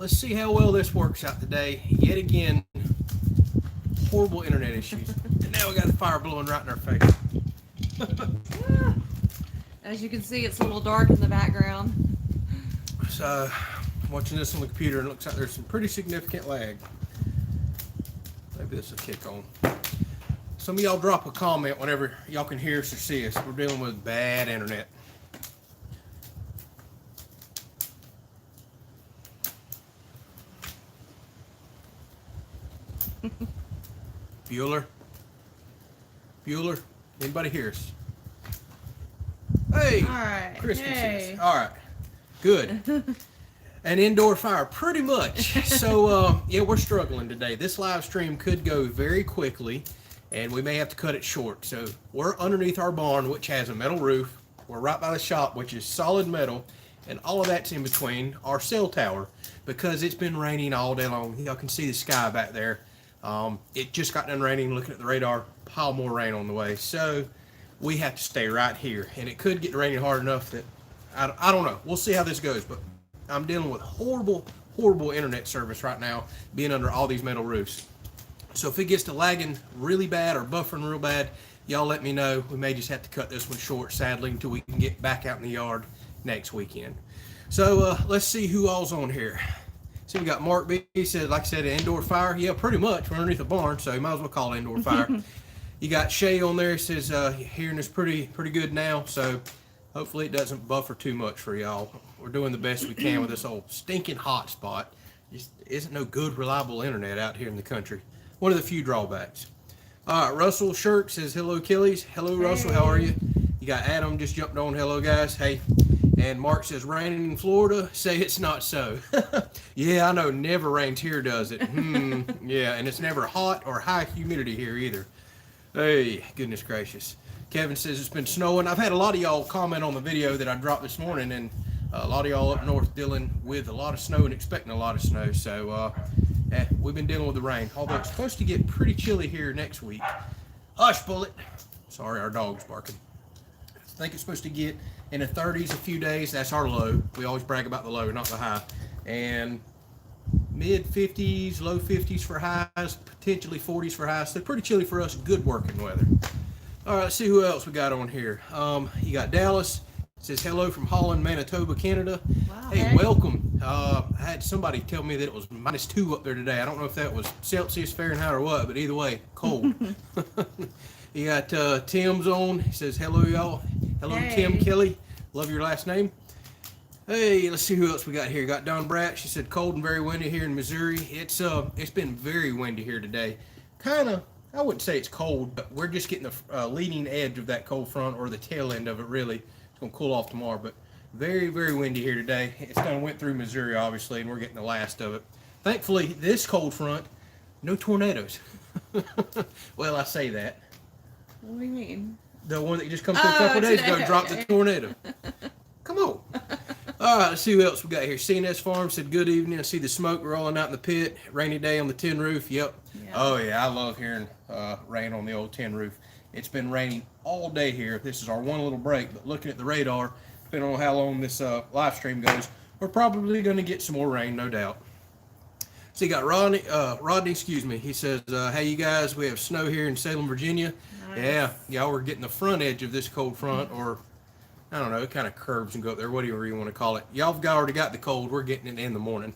let's see how well this works out today. Yet again, horrible internet issues. And now we got the fire blowing right in our face. As you can see, it's a little dark in the background. So, I'm watching this on the computer and it looks like there's some pretty significant lag. Maybe this will kick on. Some of y'all drop a comment whenever y'all can hear us or see us. We're dealing with bad internet. Bueller? Bueller? Anybody hear us? Hey! All right. Chris can see Hey. us. All right. Good. An indoor fire, pretty much. So, yeah, we're struggling today. This live stream could go very quickly, and we may have to cut it short. So, we're underneath our barn, which has a metal roof. We're right by the shop, which is solid metal, and all of that's in between our cell tower because it's been raining all day long. Y'all can see the sky back there. It just got done raining. Looking at the radar, pile more rain on the way. So, we have to stay right here, and it could get raining hard enough that I don't know. We'll see how this goes, but I'm dealing with horrible internet service right now, being under all these metal roofs. So if it gets to lagging really bad or buffering real bad, y'all let me know. We may just have to cut this one short, sadly, until we can get back out in the yard next weekend. So let's see who all's on here. See, we got Mark B. He said, like I said, an indoor fire. Yeah, pretty much. We're underneath a barn, so you might as well call it indoor fire. You got Shay on there. He says, hearing is pretty good now, so hopefully it doesn't buffer too much for y'all. We're doing the best we can with this old stinking hot spot. Just isn't no good, reliable internet out here in the country. One of the few drawbacks. All right, Russell Shirk says, hello, Kelley's. Hello, Russell. How are you? You got Adam just jumped on. Hello, guys. Hey. And Mark says, raining in Florida? Say it's not so. Yeah, I know. Never rains here, does it? Yeah, and it's never hot or high humidity here either. Hey, goodness gracious. Kevin says it's been snowing. I've had a lot of y'all comment on the video that I dropped this morning, and a lot of y'all up north dealing with a lot of snow and expecting a lot of snow. So we've been dealing with the rain, although it's supposed to get pretty chilly here next week. Hush, Bullet. Sorry, our dog's barking. I think it's supposed to get in the 30s a few days. That's our low. We always brag about the low, not the high. And mid 50s, low 50s for highs, potentially 40s for highs. So pretty chilly for us. Good working weather. All right, let's see who else we got on here. You got Dallas. It says hello from Holland, Manitoba, Canada. Wow. Hey, welcome. I had somebody tell me that it was -2 up there today. I don't know if that was Celsius, Fahrenheit, or what, but either way, cold. You got Tim's on. He says hello, y'all. Hello, Hey. Tim Kelley. Love your last name. Hey, let's see who else we got here. Got Don Bratt. She said cold and very windy here in Missouri. It's been very windy here today. Kind of. I wouldn't say it's cold, but we're just getting the leading edge of that cold front, or the tail end of it, really. It's going to cool off tomorrow, but very, very windy here today. It's done went through Missouri, obviously, and we're getting the last of it. Thankfully, this cold front, no tornadoes. Well, I say that. What do you mean? The one that just come through a couple days ago today. dropped the tornado. Come on. All right, let's see who else we got here. CNS Farm said, good evening. I see the smoke rolling out in the pit. Rainy day on the tin roof. Yep. Yeah. Oh, yeah, I love hearing rain on the old tin roof. It's been raining all day here. This is our one little break, but looking at the radar, depending on how long this live stream goes, we're probably going to get some more rain, no doubt. So you got Rodney, excuse me. He says, hey, you guys, we have snow here in Salem, Virginia. Nice. Yeah, y'all were getting the front edge of this cold front, or I don't know, it kind of curves and go up there, whatever you want to call it. Y'all have already got the cold. We're getting it in the morning.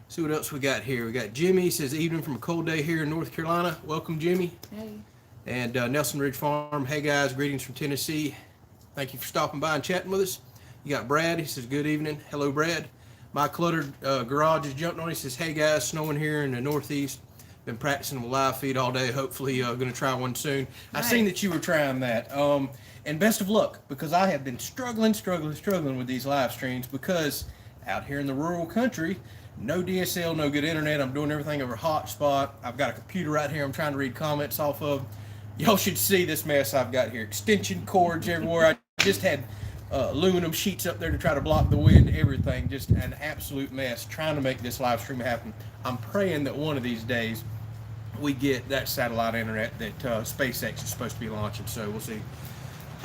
See what else we got here. We got Jimmy. Says, evening from a cold day here in North Carolina. Welcome, Jimmy. Hey. And Nelson Ridge Farm. Hey, guys. Greetings from Tennessee. Thank you for stopping by and chatting with us. You got Brad. He says, good evening. Hello, Brad. My cluttered garage has jumped on. He says, hey, guys. Snowing here in the Northeast. Been practicing a live feed all day. Hopefully, going to try one soon. Nice. I seen that you were trying that. And best of luck, because I have been struggling with these live streams, because out here in the rural country, no DSL, no good internet. I'm doing everything over hotspot. I've got a computer right here I'm trying to read comments off of. Y'all should see this mess I've got here. Extension cords everywhere. I just had aluminum sheets up there to try to block the wind, everything. Just an absolute mess trying to make this live stream happen. I'm praying that one of these days we get that satellite internet that SpaceX is supposed to be launching, so we'll see.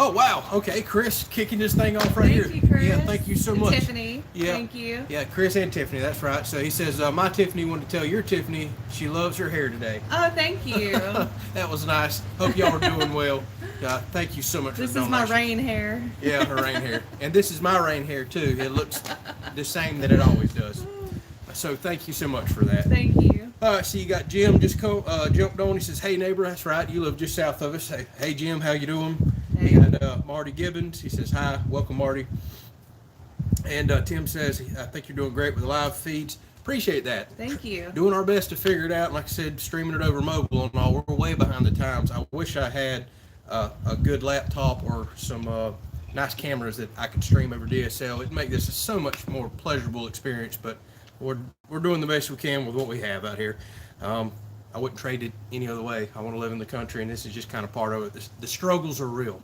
Oh, wow. Okay, Chris kicking this thing off right here. Thank you, Chris. Yeah, thank you so And much. Tiffany. Yeah. Thank you. Yeah, Chris and Tiffany, that's right. So he says, my Tiffany wanted to tell your Tiffany she loves her hair today. Oh, thank you. That was nice. Hope y'all are doing well. Thank you so much This for the is my donation. rain hair. Yeah, her rain hair. And this is my rain hair, too. It looks the same that it always does. So thank you so much for that. Thank you. All right, so you got Jim just jumped on. He says, hey, neighbor. That's right. You live just south of us. Hey Jim, how you doing? Hey. You got Marty Gibbons. He says, hi. Welcome, Marty. And Tim says, I think you're doing great with the live feeds. Appreciate that. Thank you. Doing our best to figure it out. Like I said, streaming it over mobile and all. We're way behind the times. I wish I had a good laptop or some nice cameras that I could stream over DSL. It'd make this a so much more pleasurable experience, but we're doing the best we can with what we have out here. I wouldn't trade it any other way. I want to live in the country, and this is just kind of part of it. The struggles are real.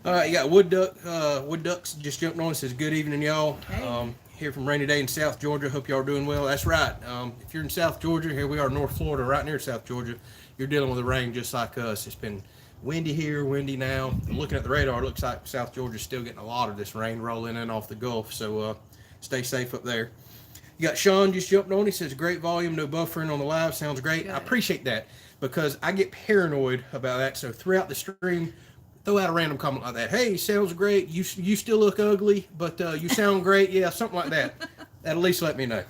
All right, you got Wood Ducks just jumped on and says, good evening, y'all. Hey. Here from rainy day in South Georgia. Hope y'all are doing well. That's right. If you're in South Georgia, here we are, North Florida, right near South Georgia, you're dealing with the rain just like us. It's been windy here, windy now. Looking at the radar, it looks like South Georgia's still getting a lot of this rain rolling in off the Gulf, so stay safe up there. You got Sean just jumped on. He says, great volume, no buffering on the live. Sounds great. Good. I appreciate that because I get paranoid about that. So throughout the stream, throw out a random comment like that. Hey, sounds great. You still look ugly, but you sound great. Yeah, something like that. That at least let me know.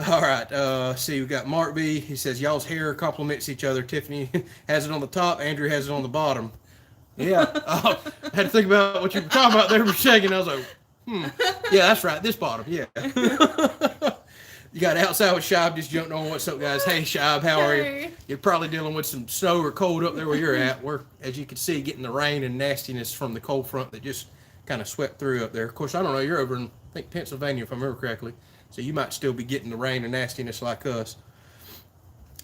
All right. See, we got Mark B. He says, y'all's hair complements each other. Tiffany has it on the top. Andrew has it on the bottom. Yeah. I had to think about what you were talking about there for a second. I was like, yeah, that's right. This bottom. Yeah. You got Outside with Shab just jumped on. What's up, guys? Hey, Shab, how are you? Hey. You're probably dealing with some snow or cold up there where you're at. We're, as you can see, getting the rain and nastiness from the cold front that just kind of swept through up there. Of course, I don't know. You're over in, I think, Pennsylvania, if I remember correctly. So you might still be getting the rain and nastiness like us.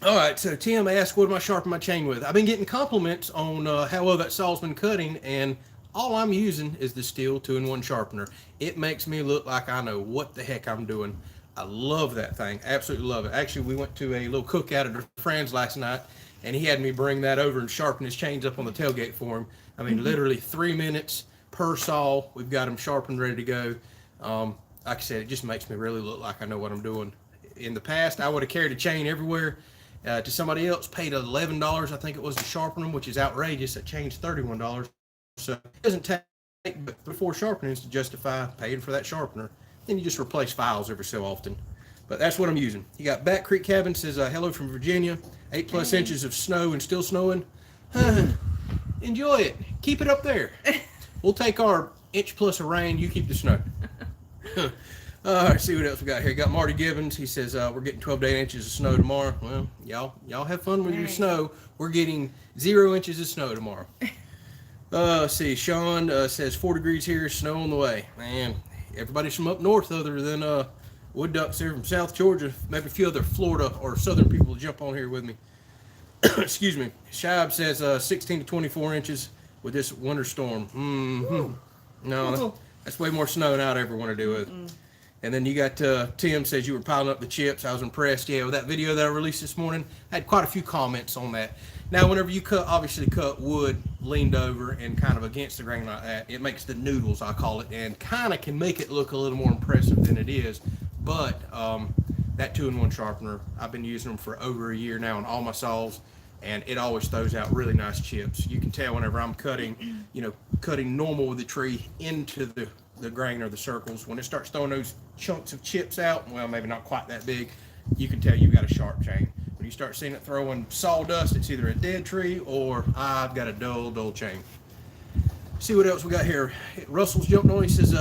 All right, so Tim asked, what am I sharpening my chain with? I've been getting compliments on how well that saw's been cutting, and all I'm using is the Steel 2-in-1 sharpener. It makes me look like I know what the heck I'm doing. I love that thing. Absolutely love it. Actually, we went to a little cookout at a friend's last night, and he had me bring that over and sharpen his chains up on the tailgate for him. I mean, literally 3 minutes per saw. We've got them sharpened, ready to go. Like I said, it just makes me really look like I know what I'm doing. In the past, I would have carried a chain everywhere to somebody else, paid $11, I think it was, to sharpen them, which is outrageous. That chain's $31. So it doesn't take but before sharpening to justify paying for that sharpener. Then you just replace files every so often. But that's what I'm using. You got Back Creek Cabin says, hello from Virginia. 8+ inches of snow and still snowing. Enjoy it. Keep it up there. We'll take our inch plus of rain. You keep the snow. All right, see what else we got here. Got Marty Gibbons. He says, we're getting 12 to 8 inches of snow tomorrow. Well, y'all have fun with your snow. We're getting 0 inches of snow tomorrow. Let's see. Sean says 4 degrees here, snow on the way. Man, everybody's from up north other than Wood Ducks here from South Georgia. Maybe a few other Florida or Southern people will jump on here with me. Excuse me. Shab says 16 to 24 inches with this winter storm. No, that's way more snow than I'd ever want to do with. And then you got Tim says you were piling up the chips. I was impressed. Yeah, with that video that I released this morning, I had quite a few comments on that. Now, whenever you obviously cut wood leaned over and kind of against the grain like that, it makes the noodles, I call it, and kind of can make it look a little more impressive than it is. But that 2-in-1 sharpener, I've been using them for over a year now on all my saws, and it always throws out really nice chips. You can tell whenever I'm cutting, cutting normal with the tree into the grain or the circles, when it starts throwing those chunks of chips out, well, maybe not quite that big, you can tell you've got a sharp chain. When you start seeing it throwing sawdust, it's either a dead tree or I've got a dull chain. See what else we got here. Russell's jumping on. He says,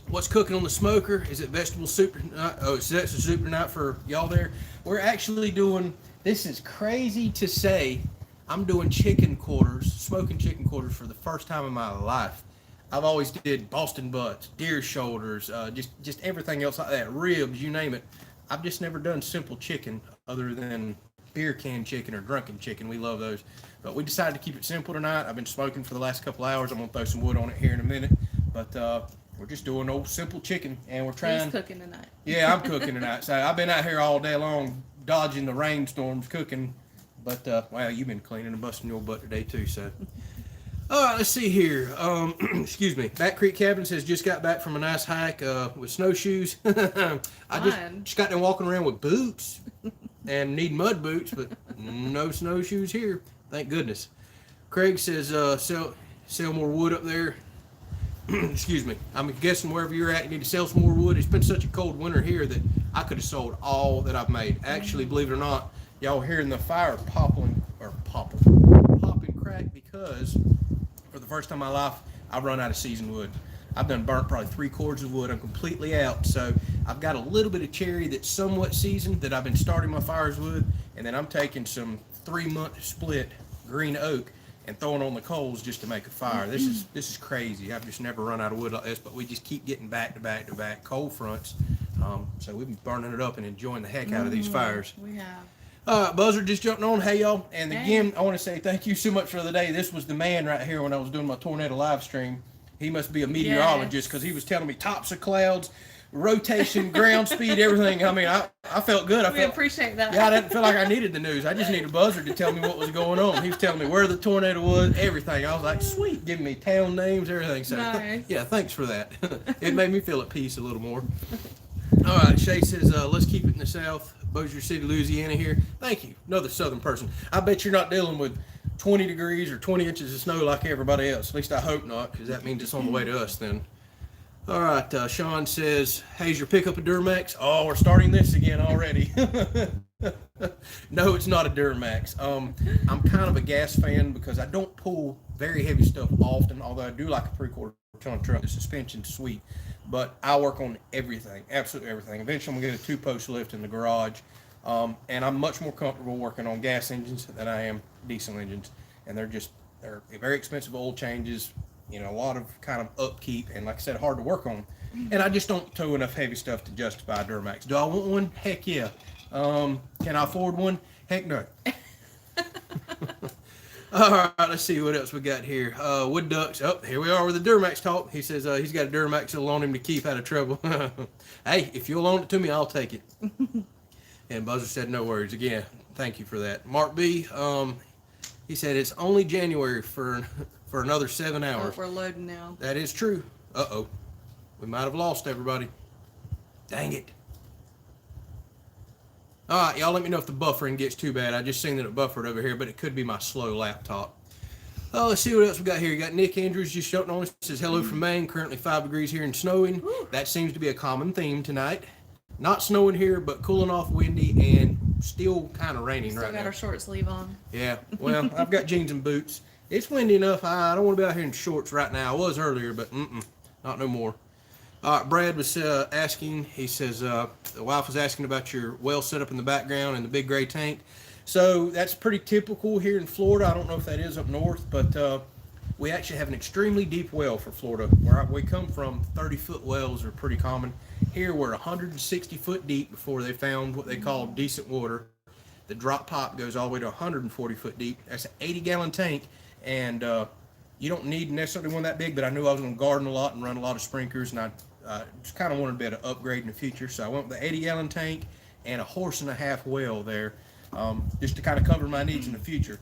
what's cooking on the smoker? Is it vegetable soup tonight? Oh, it's vegetable soup tonight for y'all there. We're actually doing, this is crazy to say, I'm doing chicken quarters, smoking chicken quarters for the first time in my life. I've always did Boston butts, deer shoulders, just everything else like that, ribs, you name it. I've just never done simple chicken other than beer can chicken or drunken chicken. We love those. But we decided to keep it simple tonight. I've been smoking for the last couple hours. I'm going to throw some wood on it here in a minute. But we're just doing old simple chicken. And we're trying. He's cooking tonight. Yeah, I'm cooking tonight. So I've been out here all day long dodging the rainstorms cooking. But, well, you've been cleaning and busting your butt today too. So, All right, let's see here. Excuse me. Back Creek Cabin says just got back from a nice hike with snowshoes. I Fun. just got done walking around with boots and need mud boots, but no snowshoes here. Thank goodness. Craig says sell more wood up there. Excuse me. I'm guessing wherever you're at, you need to sell some more wood. It's been such a cold winter here that I could have sold all that I've made. Actually, believe it or not, y'all hearing the fire popping crack because for the first time in my life, I've run out of seasoned wood. I've done burnt probably 3/4 of wood. I'm completely out. So I've got a little bit of cherry that's somewhat seasoned that I've been starting my fires with, and then I'm taking some 3-month split green oak and throwing on the coals just to make a fire. This is crazy. I've just never run out of wood like this, but we just keep getting back to back to back cold fronts. So we've been burning it up and enjoying the heck out of these fires. We have. Buzzard just jumping on. Hey, y'all. And again, I want to say thank you so much for the day. This was the man right here when I was doing my tornado live stream. He must be a meteorologist because he was telling me tops of clouds, rotation, ground speed, everything. I mean, I felt good. We appreciate that. Yeah, I didn't feel like I needed the news. I just needed Buzzard to tell me what was going on. He was telling me where the tornado was, everything. I was like, sweet, giving me town names, everything. So, nice. Yeah, thanks for that. It made me feel at peace a little more. All right, Shay says, let's keep it in the South. Bossier City, Louisiana here. Thank you. Another Southern person. I bet you're not dealing with 20 degrees or 20 inches of snow like everybody else. At least I hope not, because that means it's on the way to us then. All right, Sean says, how's your pickup a Duramax? Oh, we're starting this again already. No, it's not a Duramax. I'm kind of a gas fan because I don't pull very heavy stuff often, although I do like a 3/4 ton truck. The suspension's sweet, but I work on everything, absolutely everything. Eventually, I'm going to get a 2-post lift in the garage, and I'm much more comfortable working on gas engines than I am diesel engines, and they're very expensive oil changes, a lot of kind of upkeep, and like I said, hard to work on. And I just don't tow enough heavy stuff to justify a Duramax. Do I want one? Heck yeah. Can I afford one? Heck no. All right, let's see what else we got here. Wood ducks. Oh, here we are with the Duramax talk. He says he's got a Duramax that'll loan him to keep out of trouble. Hey, if you'll loan it to me, I'll take it. And Buzzer said no worries. Again, thank you for that. Mark B, he said it's only January for another 7 hours. Oh, we're loading now. That is true. Uh-oh. We might have lost everybody. Dang it. All right, y'all let me know if the buffering gets too bad. I just seen that it buffered over here, but it could be my slow laptop. Let's see what else we got here. You got Nick Andrews just shouting on us. Says, hello from Maine. Currently 5 degrees here and snowing. Ooh. That seems to be a common theme tonight. Not snowing here, but cooling off, windy, and still kind of raining right now. Still got our short sleeve on. Yeah, well, I've got jeans and boots. It's windy enough. I don't want to be out here in shorts right now. I was earlier, but not no more. All right, Brad was asking, he says, the wife was asking about your well set up in the background and the big gray tank. So that's pretty typical here in Florida. I don't know if that is up north, but we actually have an extremely deep well for Florida. Where we come from, 30-foot wells are pretty common. Here we're 160 foot deep before they found what they call decent water. The drop pipe goes all the way to 140 foot deep. That's an 80-gallon tank, and you don't need necessarily one that big, but I knew I was going to garden a lot and run a lot of sprinklers, and I just kind of wanted a bit of upgrade in the future. So I went with the 80-gallon tank and a 1.5-horse well there, just to kind of cover my needs in the future.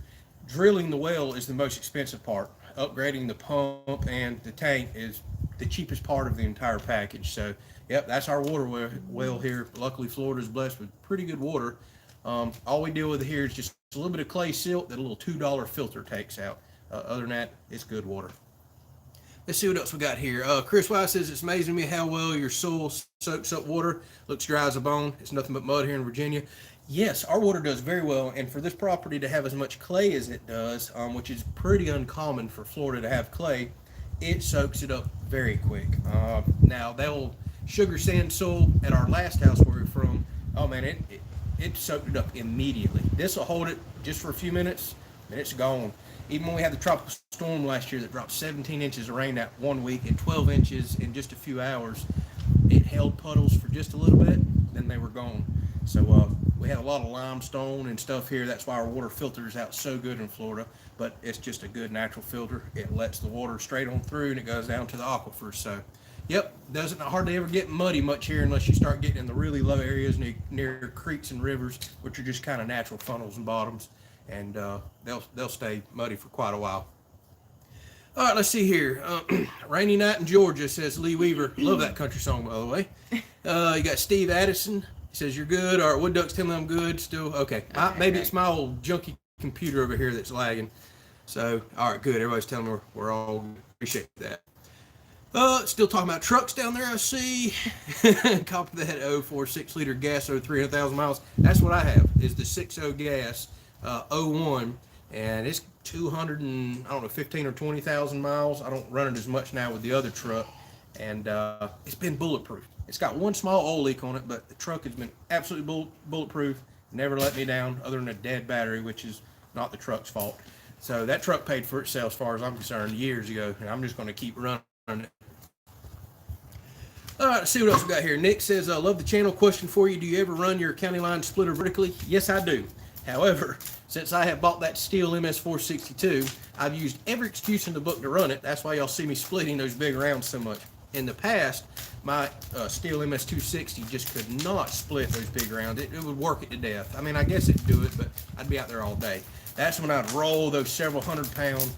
Drilling the well is the most expensive part. Upgrading the pump and the tank is the cheapest part of the entire package. So, yep, that's our water well here. Luckily, Florida's blessed with pretty good water. All we deal with here is just a little bit of clay silt that a little $2 filter takes out. Other than that, it's good water. Let's see what else we got here. Chris Wise says, it's amazing to me how well your soil soaks up water. Looks dry as a bone. It's nothing but mud here in Virginia. Yes, our water does very well. And for this property to have as much clay as it does, which is pretty uncommon for Florida to have clay, it soaks it up very quick. Now, they'll sugar sand soil at our last house where we're from. Oh, man, it soaked it up immediately. This will hold it just for a few minutes, and it's gone. Even when we had the tropical storm last year that dropped 17 inches of rain that 1 week and 12 inches in just a few hours, it held puddles for just a little bit, then they were gone. So we had a lot of limestone and stuff here. That's why our water filters out so good in Florida. But it's just a good natural filter. It lets the water straight on through, and it goes down to the aquifer. So, yep, doesn't hardly ever get muddy much here unless you start getting in the really low areas near creeks and rivers, which are just kind of natural funnels and bottoms. And they'll stay muddy for quite a while. All right, let's see here. Rainy Night in Georgia, says Lee Weaver. Love that country song, by the way. You got Steve Addison. He says, you're good. All right, Wood Duck's telling me I'm good still. Okay. Maybe it's my old junky computer over here that's lagging. So, all right, good. Everybody's telling me we're all good. Appreciate that. Still talking about trucks down there, I see. Copy that 04 6-liter gas over 300,000 miles. That's what I have, is the 6.0 gas 01. And it's 200 and, I don't know, 15 or 20,000 miles. I don't run it as much now with the other truck. And it's been bulletproof. It's got one small oil leak on it, but the truck has been absolutely bulletproof. Never let me down, other than a dead battery, which is not the truck's fault. So that truck paid for itself, as far as I'm concerned, years ago. And I'm just going to keep running it. All right, let's see what else we got here. Nick says, I love the channel. Question for you. Do you ever run your county line splitter vertically? Yes, I do. However, since I have bought that steel MS462, I've used every excuse in the book to run it. That's why y'all see me splitting those big rounds so much. In the past, my steel MS260 just could not split those big rounds. It would work it to death. I mean, I guess it'd do it, but I'd be out there all day. That's when I'd roll those several 100-pound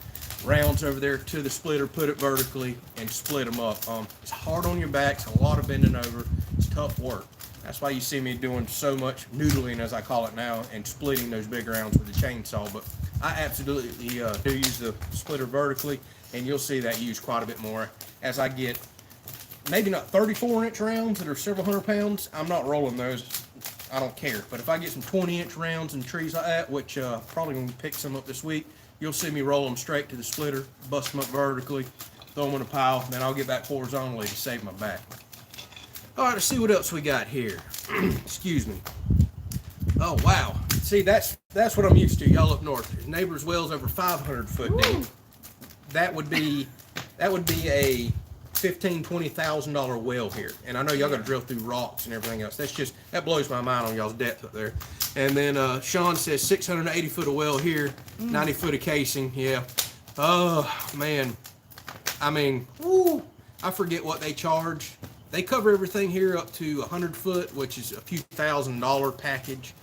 rounds over there to the splitter, put it vertically, and split them up. It's hard on your back. It's a lot of bending over. It's tough work. That's why you see me doing so much noodling, as I call it now, and splitting those big rounds with the chainsaw. But I absolutely do use the splitter vertically, and you'll see that used quite a bit more. As I get maybe not 34-inch rounds that are several hundred pounds, I'm not rolling those. I don't care. But if I get some 20-inch rounds and trees like that, which probably going to pick some up this week, you'll see me roll them straight to the splitter, bust them up vertically, throw them in a pile, then I'll get back horizontally to save my back. All right, let's see what else we got here. Excuse me. Oh, wow. See, that's what I'm used to, y'all up north. There's neighbor's well's over 500 foot deep. That would be a $15,000-$20,000 well here. And I know y'all got to drill through rocks and everything else. That blows my mind on y'all's depth up there. And then Sean says 680 foot of well here, 90 foot of casing. Yeah. Oh, man. I mean, woo, I forget what they charge. They cover everything here up to 100 foot, which is a few $1,000 package.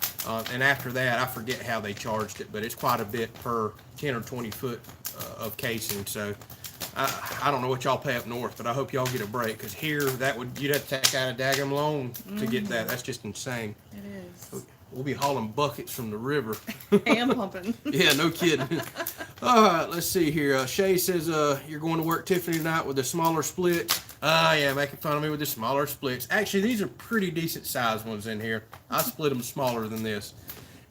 And after that, I forget how they charged it, but it's quite a bit per 10 or 20 foot of casing. So I don't know what y'all pay up north, but I hope y'all get a break, because here you'd have to take out a daggum loan to get that. That's just insane. It is. We'll be hauling buckets from the river. Hand pumping. Yeah, no kidding. All right, let's see here. Shay says you're going to work Tiffany tonight with the smaller splits. Yeah, making fun of me with the smaller splits. Actually, these are pretty decent sized ones in here. I split them smaller than this.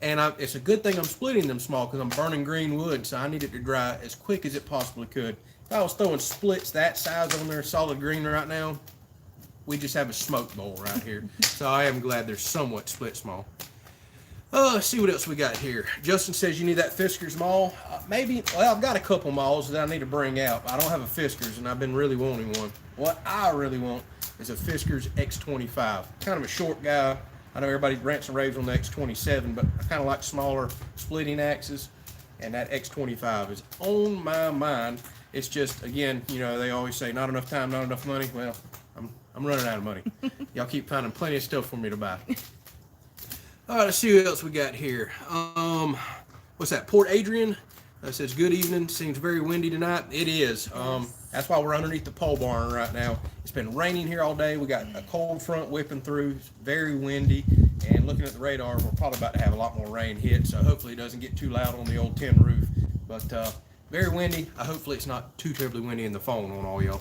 And it's a good thing I'm splitting them small, because I'm burning green wood, so I need it to dry as quick as it possibly could. If I was throwing splits that size on there, solid green right now, we just have a smoke bowl right here. So I am glad they're somewhat split small. Let's see what else we got here. Justin says you need that Fiskars maul. Maybe, well, I've got a couple mauls that I need to bring out. I don't have a Fiskars, and I've been really wanting one. What I really want is a Fiskars X25. Kind of a short guy. I know everybody rants and raves on the X27, but I kind of like smaller splitting axes, and that X25 is on my mind. It's just, again, you know, they always say not enough time, not enough money. Well, I'm running out of money. Y'all keep finding plenty of stuff for me to buy. All right, let's see what else we got here. What's that? Port Adrian says, good evening. Seems very windy tonight. It is. That's why we're underneath the pole barn right now. It's been raining here all day. We got a cold front whipping through. It's very windy. And looking at the radar, we're probably about to have a lot more rain hit. So hopefully it doesn't get too loud on the old tin roof. But very windy. Hopefully it's not too terribly windy in the phone on all y'all.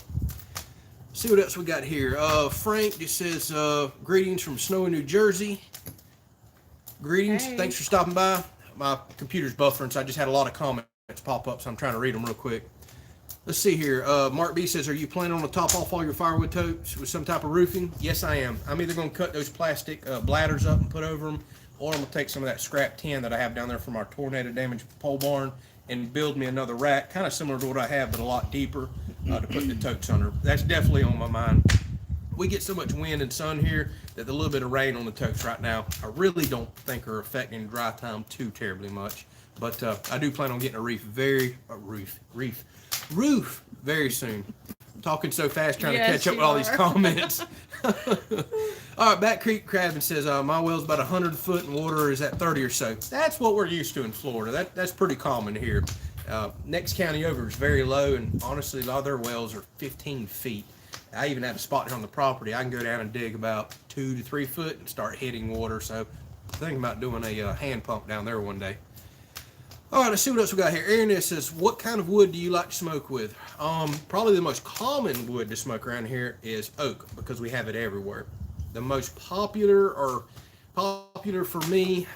See what else we got here. Frank just says, greetings from snowy New Jersey. Greetings. Hey. Thanks for stopping by. My computer's buffering, so I just had a lot of comments pop up, so I'm trying to read them real quick. Let's see here. Mark B says, are you planning on to top off all your firewood totes with some type of roofing? Yes, I am. I'm either going to cut those plastic bladders up and put over them, or I'm going to take some of that scrap tin that I have down there from our tornado damaged pole barn and build me another rack, kind of similar to what I have, but a lot deeper, to put the totes under. That's definitely on my mind. We get so much wind and sun here that the little bit of rain on the totes right now, I really don't think are affecting dry time too terribly much. But I do plan on getting a roof very soon. I'm talking so fast trying to catch up with all these comments. All right, Back Creek Crabbin says, my well's about 100 foot and water is at 30 or so. That's what we're used to in Florida. That's pretty common here. Next county over is very low, and honestly, a lot of their wells are 15 feet. I even have a spot here on the property. I can go down and dig about 2 to 3 foot and start hitting water. So, thinking about doing a hand pump down there one day. All right, let's see what else we got here. Aaron says, "What kind of wood do you like to smoke with?" Probably the most common wood to smoke around here is oak because we have it everywhere. The most popular for me,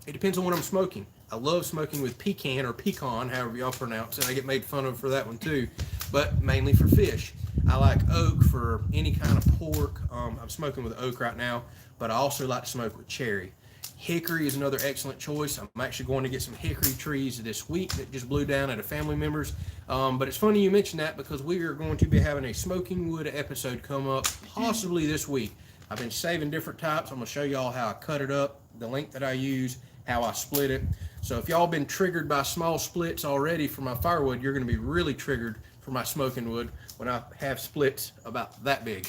it depends on what I'm smoking. I love smoking with pecan or pecan, however y'all pronounce it. I get made fun of for that one too, but mainly for fish. I like oak for any kind of pork. I'm smoking with oak right now, but I also like to smoke with cherry. Hickory is another excellent choice. I'm actually going to get some hickory trees this week that just blew down at a family member's. But it's funny you mentioned that because we are going to be having a smoking wood episode come up possibly this week. I've been saving different types. I'm going to show y'all how I cut it up, the length that I use, how I split it. So if y'all been triggered by small splits already for my firewood, you're going to be really triggered for my smoking wood when I have splits about that big.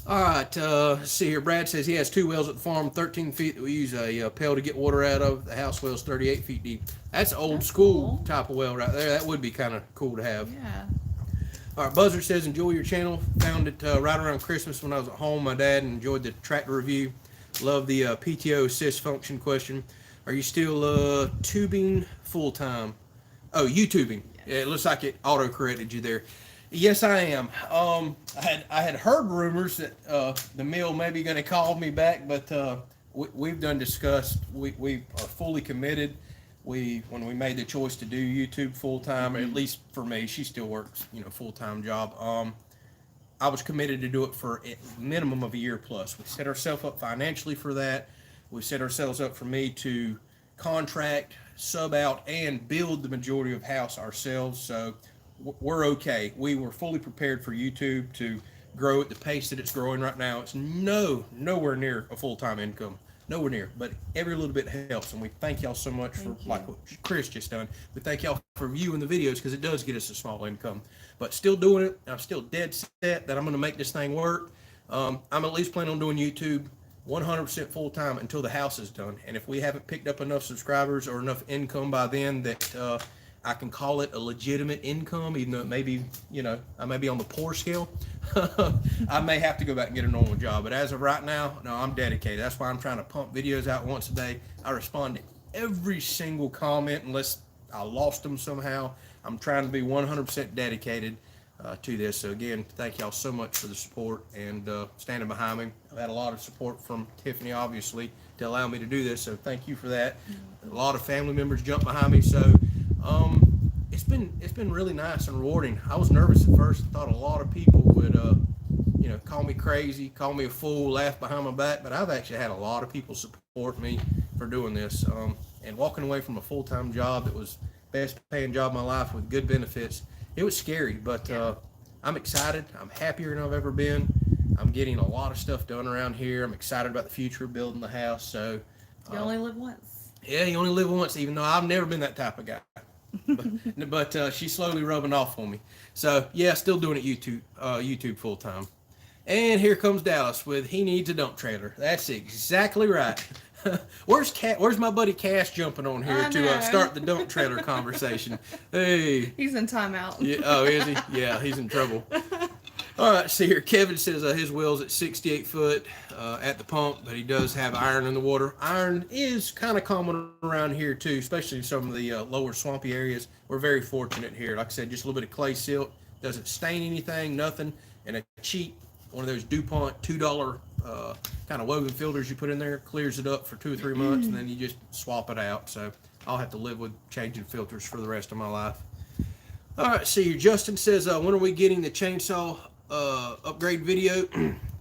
All right, let's see here. Brad says he has 2 wells at the farm, 13 feet that we use a pail to get water out of. The house well's 38 feet deep. That's old school cool. type of well right there. That would be kind of cool to have. Yeah. All right, Buzzard says, enjoy your channel. Found it right around Christmas when I was at home. My dad enjoyed the tractor review. Love the PTO assist function question. Are you still tubing full time? Oh, YouTubing. Yes. Yeah, it looks like it auto corrected you there. Yes, I am. I had heard rumors that the mill may be going to call me back, but we've done discussed. We are fully committed. When we made the choice to do YouTube full time, at least for me, she still works, full time job. I was committed to do it for a minimum of a year plus. We set ourselves up financially for that. We set ourselves up for me to contract, sub out, and build the majority of house ourselves. So we're okay. We were fully prepared for YouTube to grow at the pace that it's growing right now. It's nowhere near a full-time income. Nowhere near, but every little bit helps, and we thank y'all so much for like what Chris just done. We thank y'all for viewing the videos because it does get us a small income. But still doing it. I'm still dead set that I'm going to make this thing work. I'm at least planning on doing YouTube 100% full time until the house is done. And if we haven't picked up enough subscribers or enough income by then that I can call it a legitimate income, even though it may be, I may be on the poor scale. I may have to go back and get a normal job. But as of right now, no, I'm dedicated. That's why I'm trying to pump videos out once a day. I respond to every single comment unless I lost them somehow. I'm trying to be 100% dedicated to this. So again, thank y'all so much for the support and standing behind me. I've had a lot of support from Tiffany, obviously, to allow me to do this. So thank you for that. A lot of family members jumped behind me. So it's been really nice and rewarding. I was nervous at first. I thought a lot of people would call me crazy, call me a fool, laugh behind my back. But I've actually had a lot of people support me for doing this. And walking away from a full-time job that was best paying job of my life with good benefits, it was scary, but I'm excited. I'm happier than I've ever been. I'm getting a lot of stuff done around here. I'm excited about the future of building the house. So You only live once. yeah, you only live once, even though I've never been that type of guy. but she's slowly rubbing off on me. So yeah, still doing it YouTube full time. And here comes Dallas with he needs a dump trailer. That's exactly right. Where's my buddy Cash jumping on here to start the dump trailer conversation? Hey. He's in timeout. Yeah, oh, is he? Yeah, he's in trouble. All right, see here. Kevin says his well's at 68 foot at the pump, but he does have iron in the water. Iron is kind of common around here too, especially in some of the lower swampy areas. We're very fortunate here. Like I said, just a little bit of clay silt. Doesn't stain anything, nothing. And a cheap, one of those DuPont $2 kind of woven filters you put in there, clears it up for 2 or 3 months, and then you just swap it out. So I'll have to live with changing filters for the rest of my life. All right, see here. Justin says, when are we getting the chainsaw upgrade video?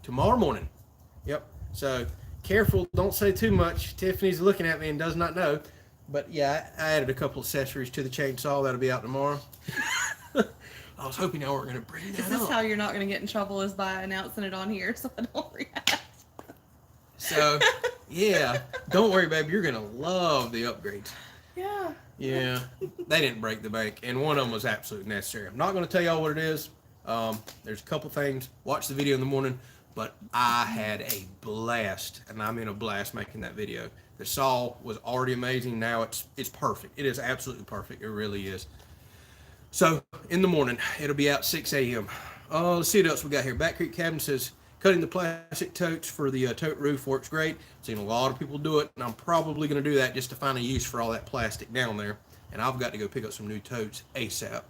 Tomorrow morning. Yep. So careful, don't say too much. Tiffany's looking at me and does not know. But yeah, I added a couple accessories to the chainsaw. That'll be out tomorrow. I was hoping y'all weren't going to bring that up. This is how you're not going to get in trouble, is by announcing it on here, so I don't react. So, yeah, don't worry, baby. You're going to love the upgrades. Yeah. Yeah, they didn't break the bank, and one of them was absolutely necessary. I'm not going to tell y'all what it is. There's a couple things. Watch the video in the morning. but I had a blast, and I mean a blast making that video. The saw was already amazing. Now it's perfect. It is absolutely perfect. It really is. So in the morning, it'll be out 6 a.m. Let's see what else we got here. Back Creek Cabin says cutting the plastic totes for the tote roof works great. Seen a lot of people do it, and I'm probably going to do that just to find a use for all that plastic down there. And I've got to go pick up some new totes ASAP.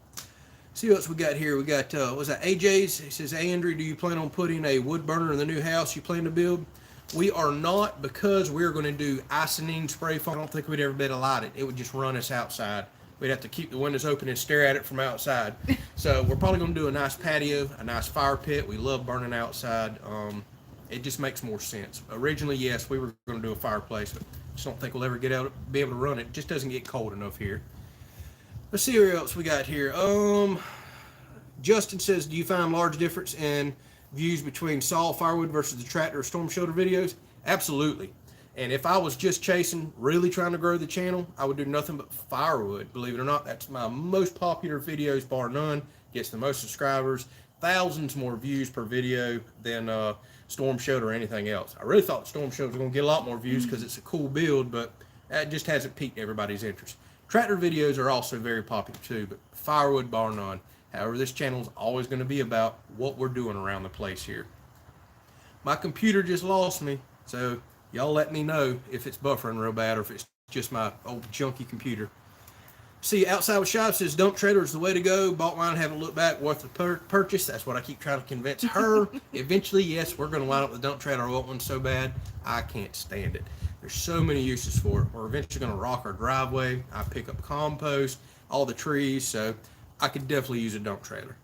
See what else we got here. We got what's that? AJ's. He says, "Hey Andrew, do you plan on putting a wood burner in the new house you plan to build?" We are not, because we're going to do isonine spray foam. I don't think we'd ever be able to light it. It would just run us outside. We'd have to keep the windows open and stare at it from outside. So we're probably going to do a nice patio, a nice fire pit. We love burning outside. It just makes more sense. Originally, yes, we were going to do a fireplace, but just don't think we'll ever be able to run it. It just doesn't get cold enough here. Let's see what else we got here. Justin says, do you find large difference in views between saw firewood versus the tractor or storm shelter videos? Absolutely. And if I was just chasing, really trying to grow the channel, I would do nothing but firewood. Believe it or not, that's my most popular videos, bar none. Gets the most subscribers, thousands more views per video than storm shelter or anything else. I really thought storm shelter was going to get a lot more views because it's a cool build, but that just hasn't piqued everybody's interest. Tractor videos are also very popular too, but firewood, bar none. However, this channel is always going to be about what we're doing around the place here. My computer just lost me, so y'all let me know if it's buffering real bad or if it's just my old junky computer. See, Outside with Shive says dump trailer is the way to go. Bought mine, haven't looked back, worth the purchase. That's what I keep trying to convince her. Eventually, yes, we're going to line up the dump trailer. I want one so bad, I can't stand it. There's so many uses for it. We're eventually going to rock our driveway. I pick up compost, all the trees, so I could definitely use a dump trailer.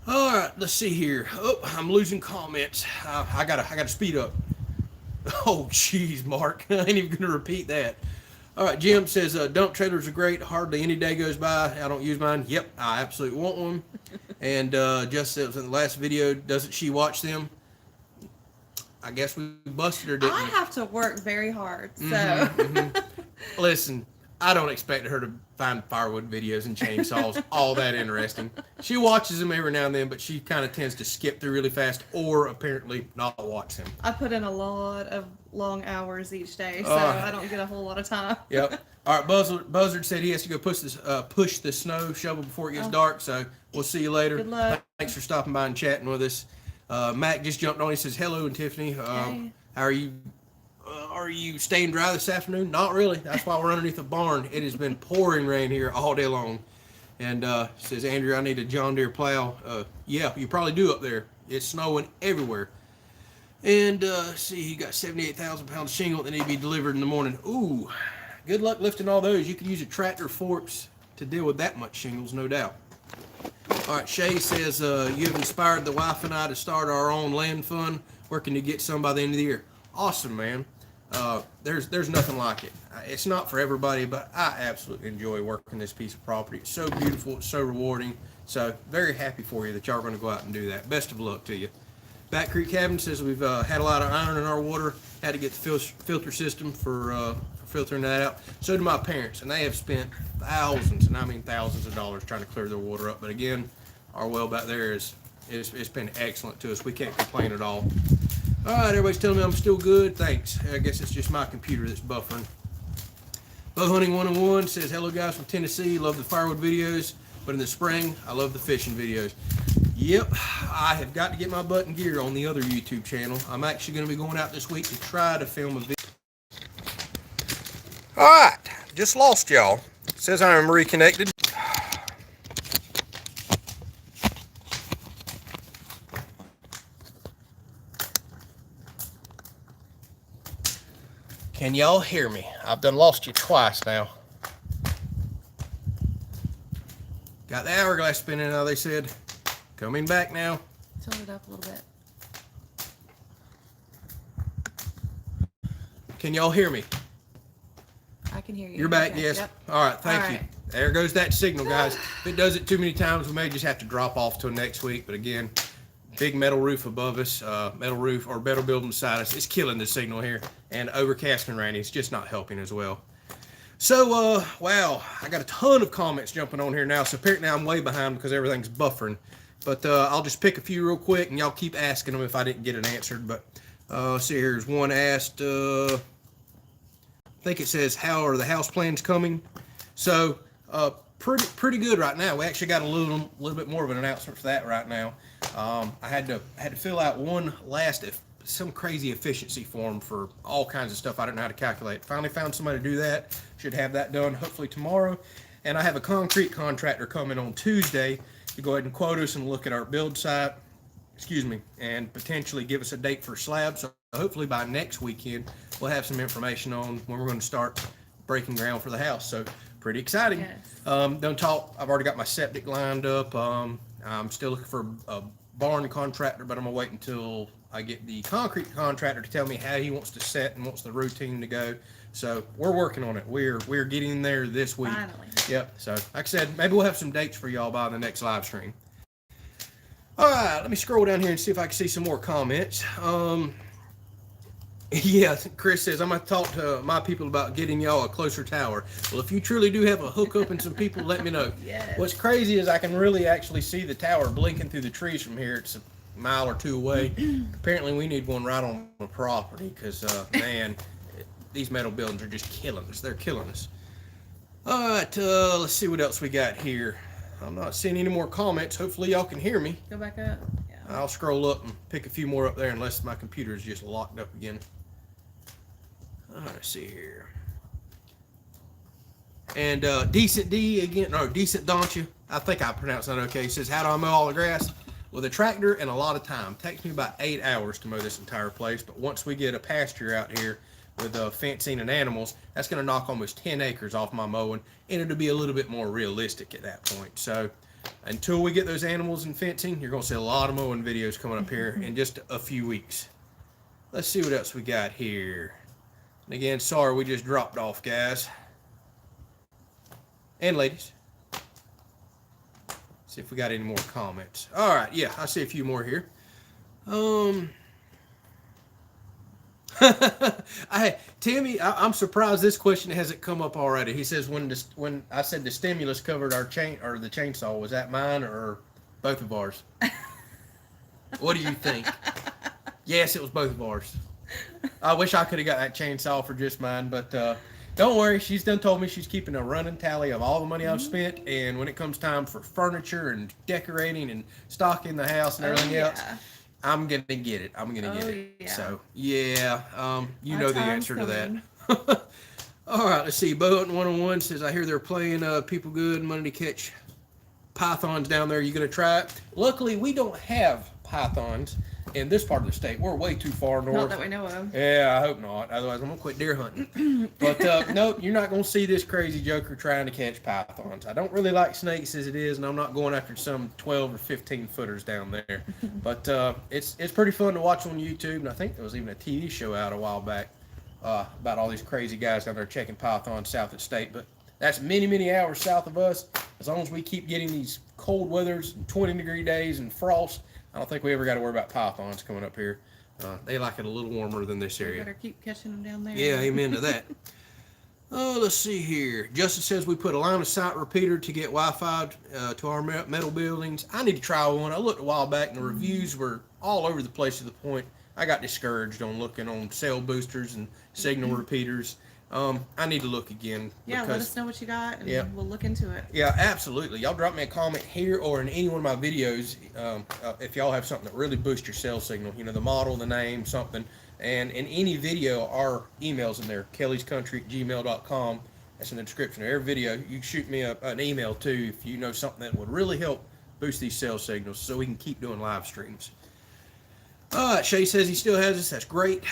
All right, let's see here. Oh, I'm losing comments. I gotta speed up. Oh, jeez, Mark. I ain't even going to repeat that. All right, Jim says, dump trailers are great. Hardly any day goes by I don't use mine. Yep, I absolutely want one. And just says in the last video, doesn't she watch them? I guess we busted her, didn't we? I have to work very hard, so. Listen, I don't expect her to find firewood videos and chainsaws all that interesting. She watches them every now and then, but she kind of tends to skip through really fast or apparently not watch them. I put in a lot of long hours each day, so I don't get a whole lot of time. Yep. All right, Buzzard said he has to go push the snow shovel before it gets dark, so we'll see you later. Good luck. Thanks for stopping by and chatting with us. Mac just jumped on. He says, hello, and Tiffany. Hey. How are you? Are you staying dry this afternoon? Not really. That's why we're underneath the barn. It has been pouring rain here all day long. And says, Andrew, I need a John Deere plow. Yeah, you probably do up there. It's snowing everywhere. And see, you got 78,000 pounds of shingle that need to be delivered in the morning. Ooh, good luck lifting all those. You could use a tractor forks to deal with that much shingles, no doubt. All right, Shay says, you have inspired the wife and I to start our own land fund. Where can you get some by the end of the year? Awesome, man. There's nothing like it. It's not for everybody, but I absolutely enjoy working this piece of property. It's so beautiful. It's so rewarding. So very happy for you that y'all are going to go out and do that. Best of luck to you. Back Creek Cabin says we've had a lot of iron in our water. Had to get the filter system for filtering that out. So do my parents, and they have spent thousands, and I mean thousands of dollars trying to clear their water up. But again, our well back there it's been excellent to us. We can't complain at all. All right, everybody's telling me I'm still good. Thanks. I guess it's just my computer that's buffering. Bow Hunting 101 says, hello guys from Tennessee. Love the firewood videos, but in the spring, I love the fishing videos. Yep, I have got to get my butt in gear on the other YouTube channel. I'm actually going to be going out this week to try to film a video. All right, just lost y'all. Says I am reconnected. Can y'all hear me? I've done lost you twice now. Got the hourglass spinning now, they said. Coming back now. Tilt it up a little bit. Can y'all hear me? I can hear you. You're back, okay. yes? Yep. All right, thank All you. right. There goes that signal, guys. If it does it too many times, we may just have to drop off till next week. But again, big metal roof above us, metal roof or metal building beside us. It's killing the signal here. And overcast and rainy, it's just not helping as well. So, wow, I got a ton of comments jumping on here now. So apparently I'm way behind because everything's buffering. But I'll just pick a few real quick, and y'all keep asking them if I didn't get it answered. But see, here's one asked. I think it says, "How are the house plans coming?" So pretty good right now. We actually got a little bit more of an announcement for that right now. I had to fill out one last some crazy efficiency form for all kinds of stuff I don't know how to calculate. Finally found somebody to do that. Should have that done hopefully tomorrow. And I have a concrete contractor coming on Tuesday to go ahead and quote us and look at our build site, and potentially give us a date for slabs. So hopefully by next weekend, we'll have some information on when we're going to start breaking ground for the house. So pretty exciting. Yes. Don't talk. I've already got my septic lined up. I'm still looking for a barn contractor, but I'm gonna wait until I get the concrete contractor to tell me how he wants to set and wants the routine to go. So we're working on it. We're getting there this week. Finally. Yep. So like I said, maybe we'll have some dates for y'all by the next live stream. All right, let me scroll down here and see if I can see some more comments. Yeah, Chris says, I'm going to talk to my people about getting y'all a closer tower. Well, if you truly do have a hookup and some people, let me know. Yes. What's crazy is I can really actually see the tower blinking through the trees from here. It's a mile or two away. Apparently, we need one right on the property because, man, these metal buildings are just killing us. They're killing us. All right, let's see what else we got here. I'm not seeing any more comments. Hopefully, y'all can hear me. Go back up. Yeah. I'll scroll up and pick a few more up there unless my computer is just locked up again. Let's see here. And Decent D again, no, Decent Doncha. I think I pronounced that okay. He says, how do I mow all the grass? With a tractor and a lot of time. Takes me about 8 hours to mow this entire place. But once we get a pasture out here with fencing and animals, that's going to knock almost 10 acres off my mowing. And it'll be a little bit more realistic at that point. So until we get those animals and fencing, you're going to see a lot of mowing videos coming up here in just a few weeks. Let's see what else we got here. And again, sorry we just dropped off, guys. And ladies. See if we got any more comments. All right, yeah, I see a few more here. Timmy, I'm surprised this question hasn't come up already. He says, when I said the stimulus covered our the chainsaw, was that mine or both of ours? What do you think? Yes, it was both of ours. I wish I could have got that chainsaw for just mine, but don't worry. She's done told me she's keeping a running tally of all the money I've spent, and when it comes time for furniture and decorating and stocking the house and everything else, I'm gonna get it. I'm gonna get it. Yeah. So yeah, you know the answer to coming. that. All right, let's see. Bo Hunting 101 says, I hear they're playing people good money to catch pythons down there. You gonna try it? Luckily, we don't have pythons in this part of the state. We're way too far north. Not that we know of. Yeah, I hope not. Otherwise, I'm gonna quit deer hunting. But no, you're not gonna see this crazy joker trying to catch pythons. I don't really like snakes as it is, and I'm not going after some 12 or 15 footers down there. But it's pretty fun to watch on YouTube, and I think there was even a TV show out a while back about all these crazy guys down there checking pythons south of state. But that's many hours south of us. As long as we keep getting these cold weathers and 20-degree days and frost, I don't think we ever got to worry about pythons coming up here. They like it a little warmer than this area. Better keep catching them down there. Yeah, amen to that. Oh, let's see here. Justin says we put a line of sight repeater to get Wi-Fi to our metal buildings. I need to try one. I looked a while back and the reviews were all over the place to the point I got discouraged on looking on cell boosters and signal repeaters. I need to look again. Yeah, let us know what you got, and we'll look into it. Yeah, absolutely. Y'all drop me a comment here or in any one of my videos if y'all have something that really boosts your cell signal. You know, the model, the name, something. And in any video, our email's in there, kellyscountry@gmail.com. That's in the description of every video. You can shoot me an email, too, if you know something that would really help boost these cell signals so we can keep doing live streams. Shay says he still has us. That's great.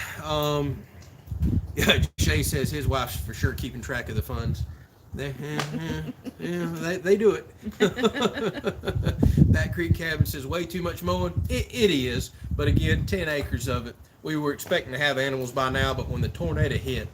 Yeah, Shay says his wife's for sure keeping track of the funds. They do it. That Creek Cabin says way too much mowing. It is, but again, 10 acres of it. We were expecting to have animals by now, but when the tornado hit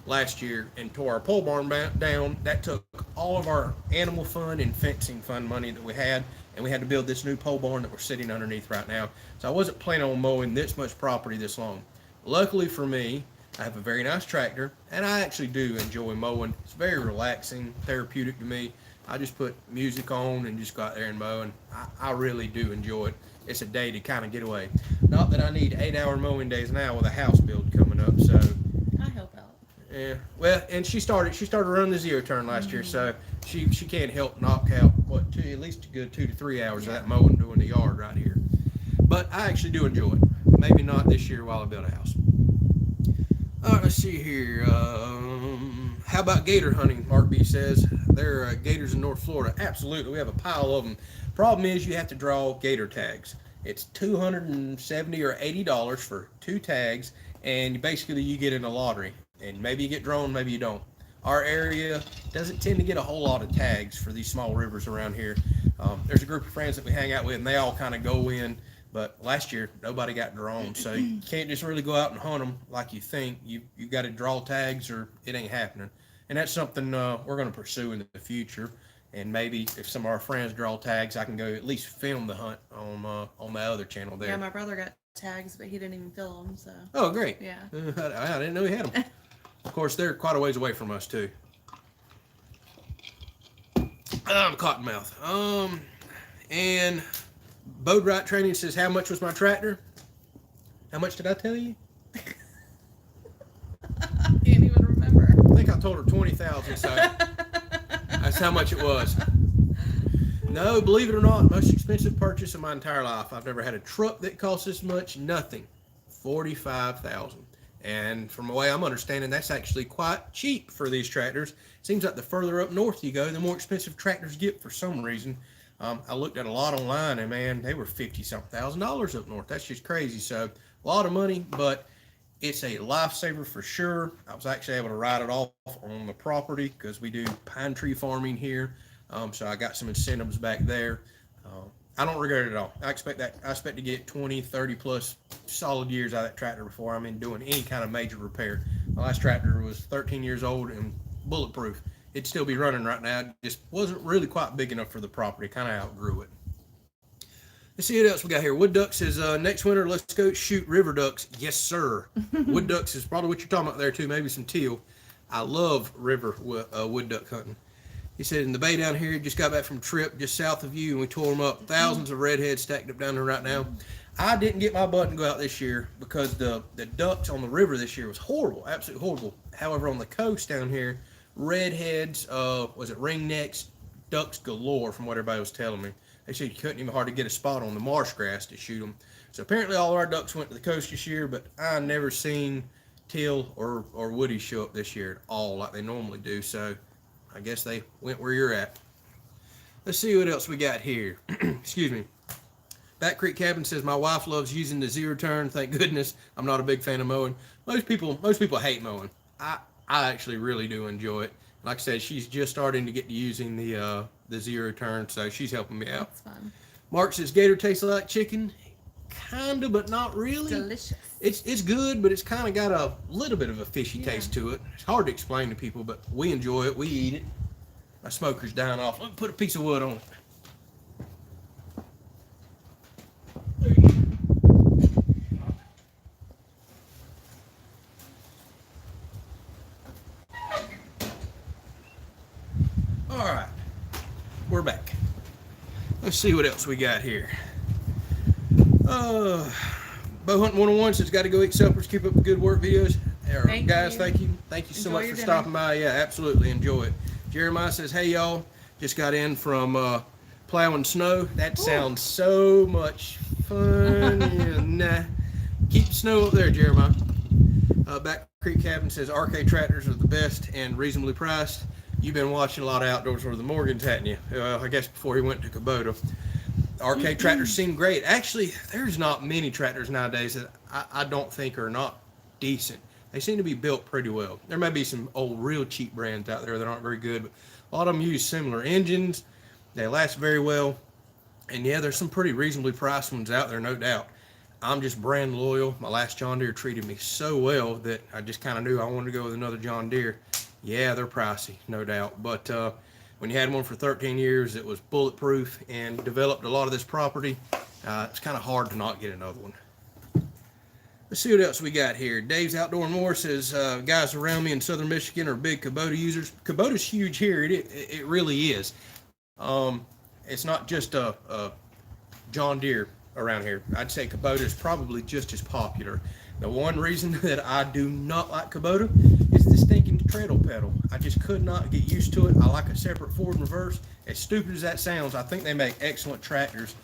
last year and tore our pole barn down, that took all of our animal fund and fencing fund money that we had, and we had to build this new pole barn that we're sitting underneath right now. So I wasn't planning on mowing this much property this long. Luckily for me, I have a very nice tractor, and I actually do enjoy mowing. It's very relaxing, therapeutic to me. I just put music on and just go out there and mow, and I really do enjoy it. It's a day to kind of get away. Not that I need 8-hour mowing days now with a house build coming up, so. I help out. Yeah, well, and she started running the zero turn last year, so she can't help knock out at least a good 2 to 3 hours of that mowing doing the yard right here. But I actually do enjoy it. Maybe not this year while I build a house. All right, let's see here. How about gator hunting? Mark B says there are gators in North Florida. Absolutely, we have a pile of them. Problem is, you have to draw gator tags. It's $270 or $80 for 2 tags, and basically you get in a lottery. And maybe you get drawn, maybe you don't. Our area doesn't tend to get a whole lot of tags for these small rivers around here. There's a group of friends that we hang out with, and they all kind of go in. But last year, nobody got drawn, so you can't just really go out and hunt them like you think. You got to draw tags, or it ain't happening. And that's something we're going to pursue in the future. And maybe if some of our friends draw tags, I can go at least film the hunt on my other channel there. Yeah, my brother got tags, but he didn't even fill them. So. Oh, great. Yeah. I didn't know he had them. Of course, they're quite a ways away from us too. Cottonmouth. And Boat Right Training says, how much was my tractor? How much did I tell you? I can't even remember. I think I told her 20,000. So that's how much it was. No, believe it or not, most expensive purchase of my entire life. I've never had a truck that cost this much. Nothing. 45,000. And from the way I'm understanding, that's actually quite cheap for these tractors. Seems like the further up north you go, the more expensive tractors get for some reason. I looked at a lot online, and man, they were $50-something thousand up north. That's just crazy. So a lot of money, but it's a lifesaver for sure. I was actually able to ride it off on the property because we do pine tree farming here. So I got some incentives back there. I don't regret it at all. I expect to get 20, 30 plus solid years out of that tractor before I'm in doing any kind of major repair. My last tractor was 13 years old and bulletproof. It'd still be running right now. It just wasn't really quite big enough for the property. Kind of outgrew it. Let's see what else we got here. Wood Duck says, next winter, let's go shoot river ducks. Yes, sir. Wood ducks is probably what you're talking about there, too. Maybe some teal. I love river wood duck hunting. He said, in the bay down here, just got back from a trip just south of you, and we tore them up. Thousands of redheads stacked up down there right now. I didn't get my butt to go out this year because the ducks on the river this year was horrible, absolutely horrible. However, on the coast down here, redheads, was it ringnecks, ducks galore from what everybody was telling me. They said you couldn't even hardly get a spot on the marsh grass to shoot them. So apparently all of our ducks went to the coast this year, but I never seen teal or woodies show up this year at all like they normally do. So I guess they went where you're at. Let's see what else we got here. Excuse me. Back Creek Cabin says, my wife loves using the zero turn. Thank goodness. I'm not a big fan of mowing. Most people hate mowing. I actually really do enjoy it. Like I said, she's just starting to get to using the zero turn, so she's helping me out. It's fun. Mark says, gator tastes like chicken. Kinda, but not really. Delicious. It's good, but it's kind of got a little bit of a fishy taste to it. It's hard to explain to people, but we enjoy it. We eat it. My smoker's dying off. Let me put a piece of wood on it. All right, we're back. Let's see what else we got here. Bow Hunting 101 says, got to go eat suppers. Keep up the good work videos. Guys, thank you so much for stopping by. Yeah, absolutely enjoy it. Jeremiah says, hey y'all, just got in from plowing snow. That sounds so much fun. Nah, keep the snow up there, Jeremiah. Back Creek Cabin says, RK tractors are the best and reasonably priced. You've been watching a lot of outdoors with the Morgans, hadn't you? I guess before he went to Kubota. RK tractors seem great. Actually, there's not many tractors nowadays that I don't think are not decent. They seem to be built pretty well. There may be some old real cheap brands out there that aren't very good, but a lot of them use similar engines. They last very well. And yeah, there's some pretty reasonably priced ones out there, no doubt. I'm just brand loyal. My last John Deere treated me so well that I just kind of knew I wanted to go with another John Deere. Yeah, they're pricey, no doubt. But when you had one for 13 years, it was bulletproof and developed a lot of this property. It's kind of hard to not get another one. Let's see what else we got here. Dave's Outdoor and More says, guys around me in southern Michigan are big Kubota users. Kubota's huge here. It really is. It's not just a John Deere around here. I'd say Kubota is probably just as popular. The one reason that I do not like Kubota is the stinking treadle pedal. I just could not get used to it. I like a separate forward and reverse. As stupid as that sounds, I think they make excellent tractors.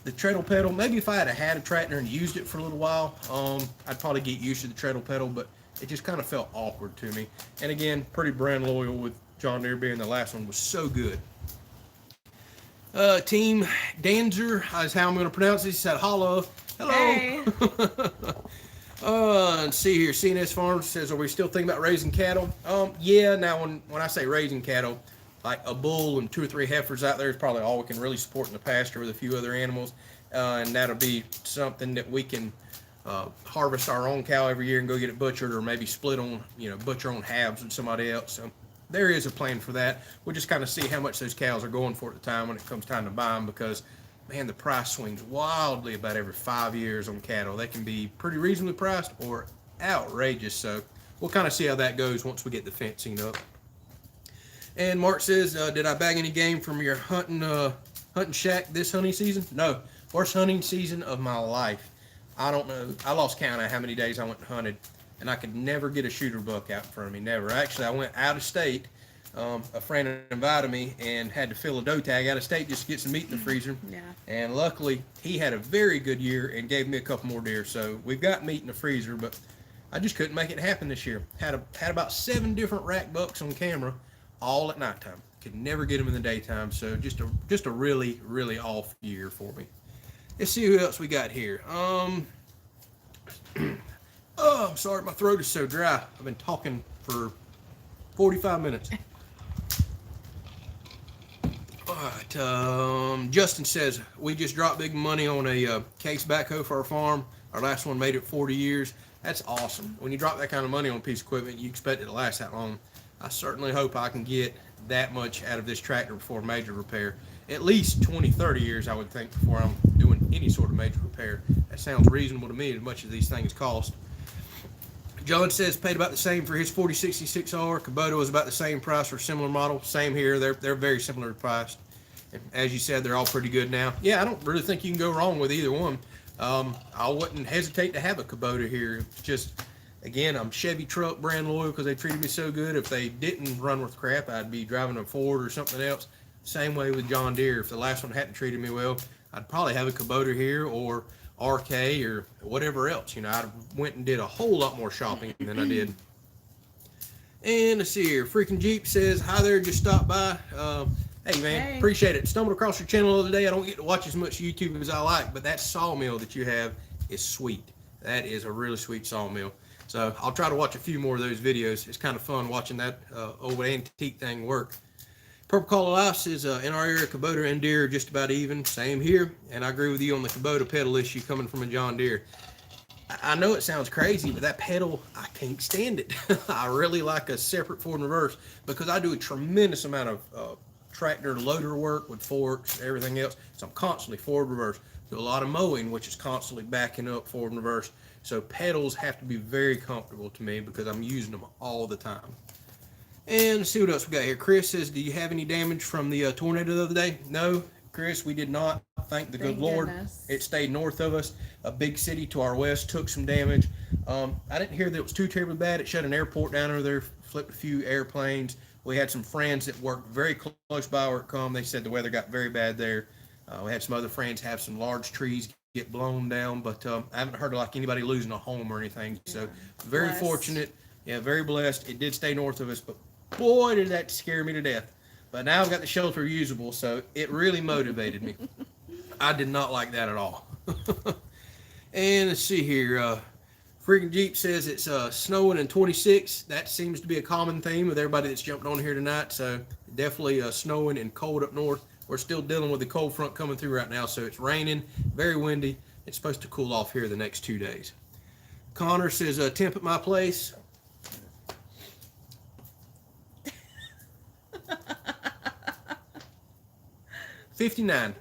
The treadle pedal, maybe if I had a tractor and used it for a little while, I'd probably get used to the treadle pedal, but it just kind of felt awkward to me. And again, pretty brand loyal with John Deere being the last one was so good. Team Danzer is how I'm going to pronounce it. He said, hello. Hello. Hey. Let's see here. CNS Farms says, are we still thinking about raising cattle? Yeah. Now, when I say raising cattle, like a bull and 2 or 3 heifers out there is probably all we can really support in the pasture with a few other animals. And that'll be something that we can harvest our own cow every year and go get it butchered, or maybe split on, butcher on halves with somebody else. So there is a plan for that. We'll just kind of see how much those cows are going for at the time when it comes time to buy them, because man, the price swings wildly about every 5 years on cattle. They can be pretty reasonably priced or outrageous. So we'll kind of see how that goes once we get the fencing up. And Mark says, did I bag any game from your hunting shack this hunting season? No. Worst hunting season of my life. I don't know. I lost count of how many days I went and hunted, and I could never get a shooter buck out in front of me. Never. Actually, I went out of state. A friend invited me and had to fill a doe tag out of state just to get some meat in the freezer. Yeah. And luckily, he had a very good year and gave me a couple more deer. So we've got meat in the freezer, but I just couldn't make it happen this year. Had about 7 different rack bucks on camera, all at nighttime. Could never get them in the daytime. So just a really, really off year for me. Let's see who else we got here. Oh, I'm sorry, my throat is so dry. I've been talking for 45 minutes. All right, Justin says, we just dropped big money on a case backhoe for our farm. Our last one made it 40 years. That's awesome. When you drop that kind of money on a piece of equipment, you expect it to last that long. I certainly hope I can get that much out of this tractor before major repair. At least 20, 30 years, I would think, before I'm doing any sort of major repair. That sounds reasonable to me, as much as these things cost. John says paid about the same for his 4066R. Kubota was about the same price for a similar model. Same here. They're very similar priced. And as you said, they're all pretty good now. Yeah, I don't really think you can go wrong with either one. I wouldn't hesitate to have a Kubota here. It's just, again, I'm Chevy truck brand loyal because they treated me so good. If they didn't run with crap, I'd be driving a Ford or something else. Same way with John Deere. If the last one hadn't treated me well, I'd probably have a Kubota here or RK or whatever else. I went and did a whole lot more shopping than I did. And let's see here. Freaking Jeep says, hi there, just stopped by. Hey man, Hey. Appreciate it. Stumbled across your channel the other day. I don't get to watch as much YouTube as I like, but that sawmill that you have is sweet. That is a really sweet sawmill. So I'll try to watch a few more of those videos. It's kind of fun watching that old antique thing work. Purple Collar Life says, in our area, Kubota and Deere are just about even. Same here. And I agree with you on the Kubota pedal issue coming from a John Deere. I know it sounds crazy, but that pedal, I can't stand it. I really like a separate forward and reverse because I do a tremendous amount of tractor loader work with forks, everything else. So I'm constantly forward reverse. Do a lot of mowing, which is constantly backing up forward and reverse. So pedals have to be very comfortable to me because I'm using them all the time. And let's see what else we got here. Chris says, do you have any damage from the tornado the other day? No, Chris, we did not. Thank the good Lord. Goodness. It stayed north of us. A big city to our west took some damage. I didn't hear that it was too terribly bad. It shut an airport down over there, flipped a few airplanes. We had some friends that worked very close by where it come. They said the weather got very bad there. We had some other friends have some large trees get blown down, but I haven't heard of like anybody losing a home or anything. So very Blessed. Fortunate. Yeah, very blessed. It did stay north of us, but boy, did that scare me to death. But now I've got the shelter usable, so it really motivated me. I did not like that at all. And let's see here. Freaking Jeep says it's snowing in 26. That seems to be a common theme with everybody that's jumped on here tonight. So definitely snowing and cold up north. We're still dealing with the cold front coming through right now. So it's raining, very windy. It's supposed to cool off here the next 2 days. Connor says, temp at my place. $59.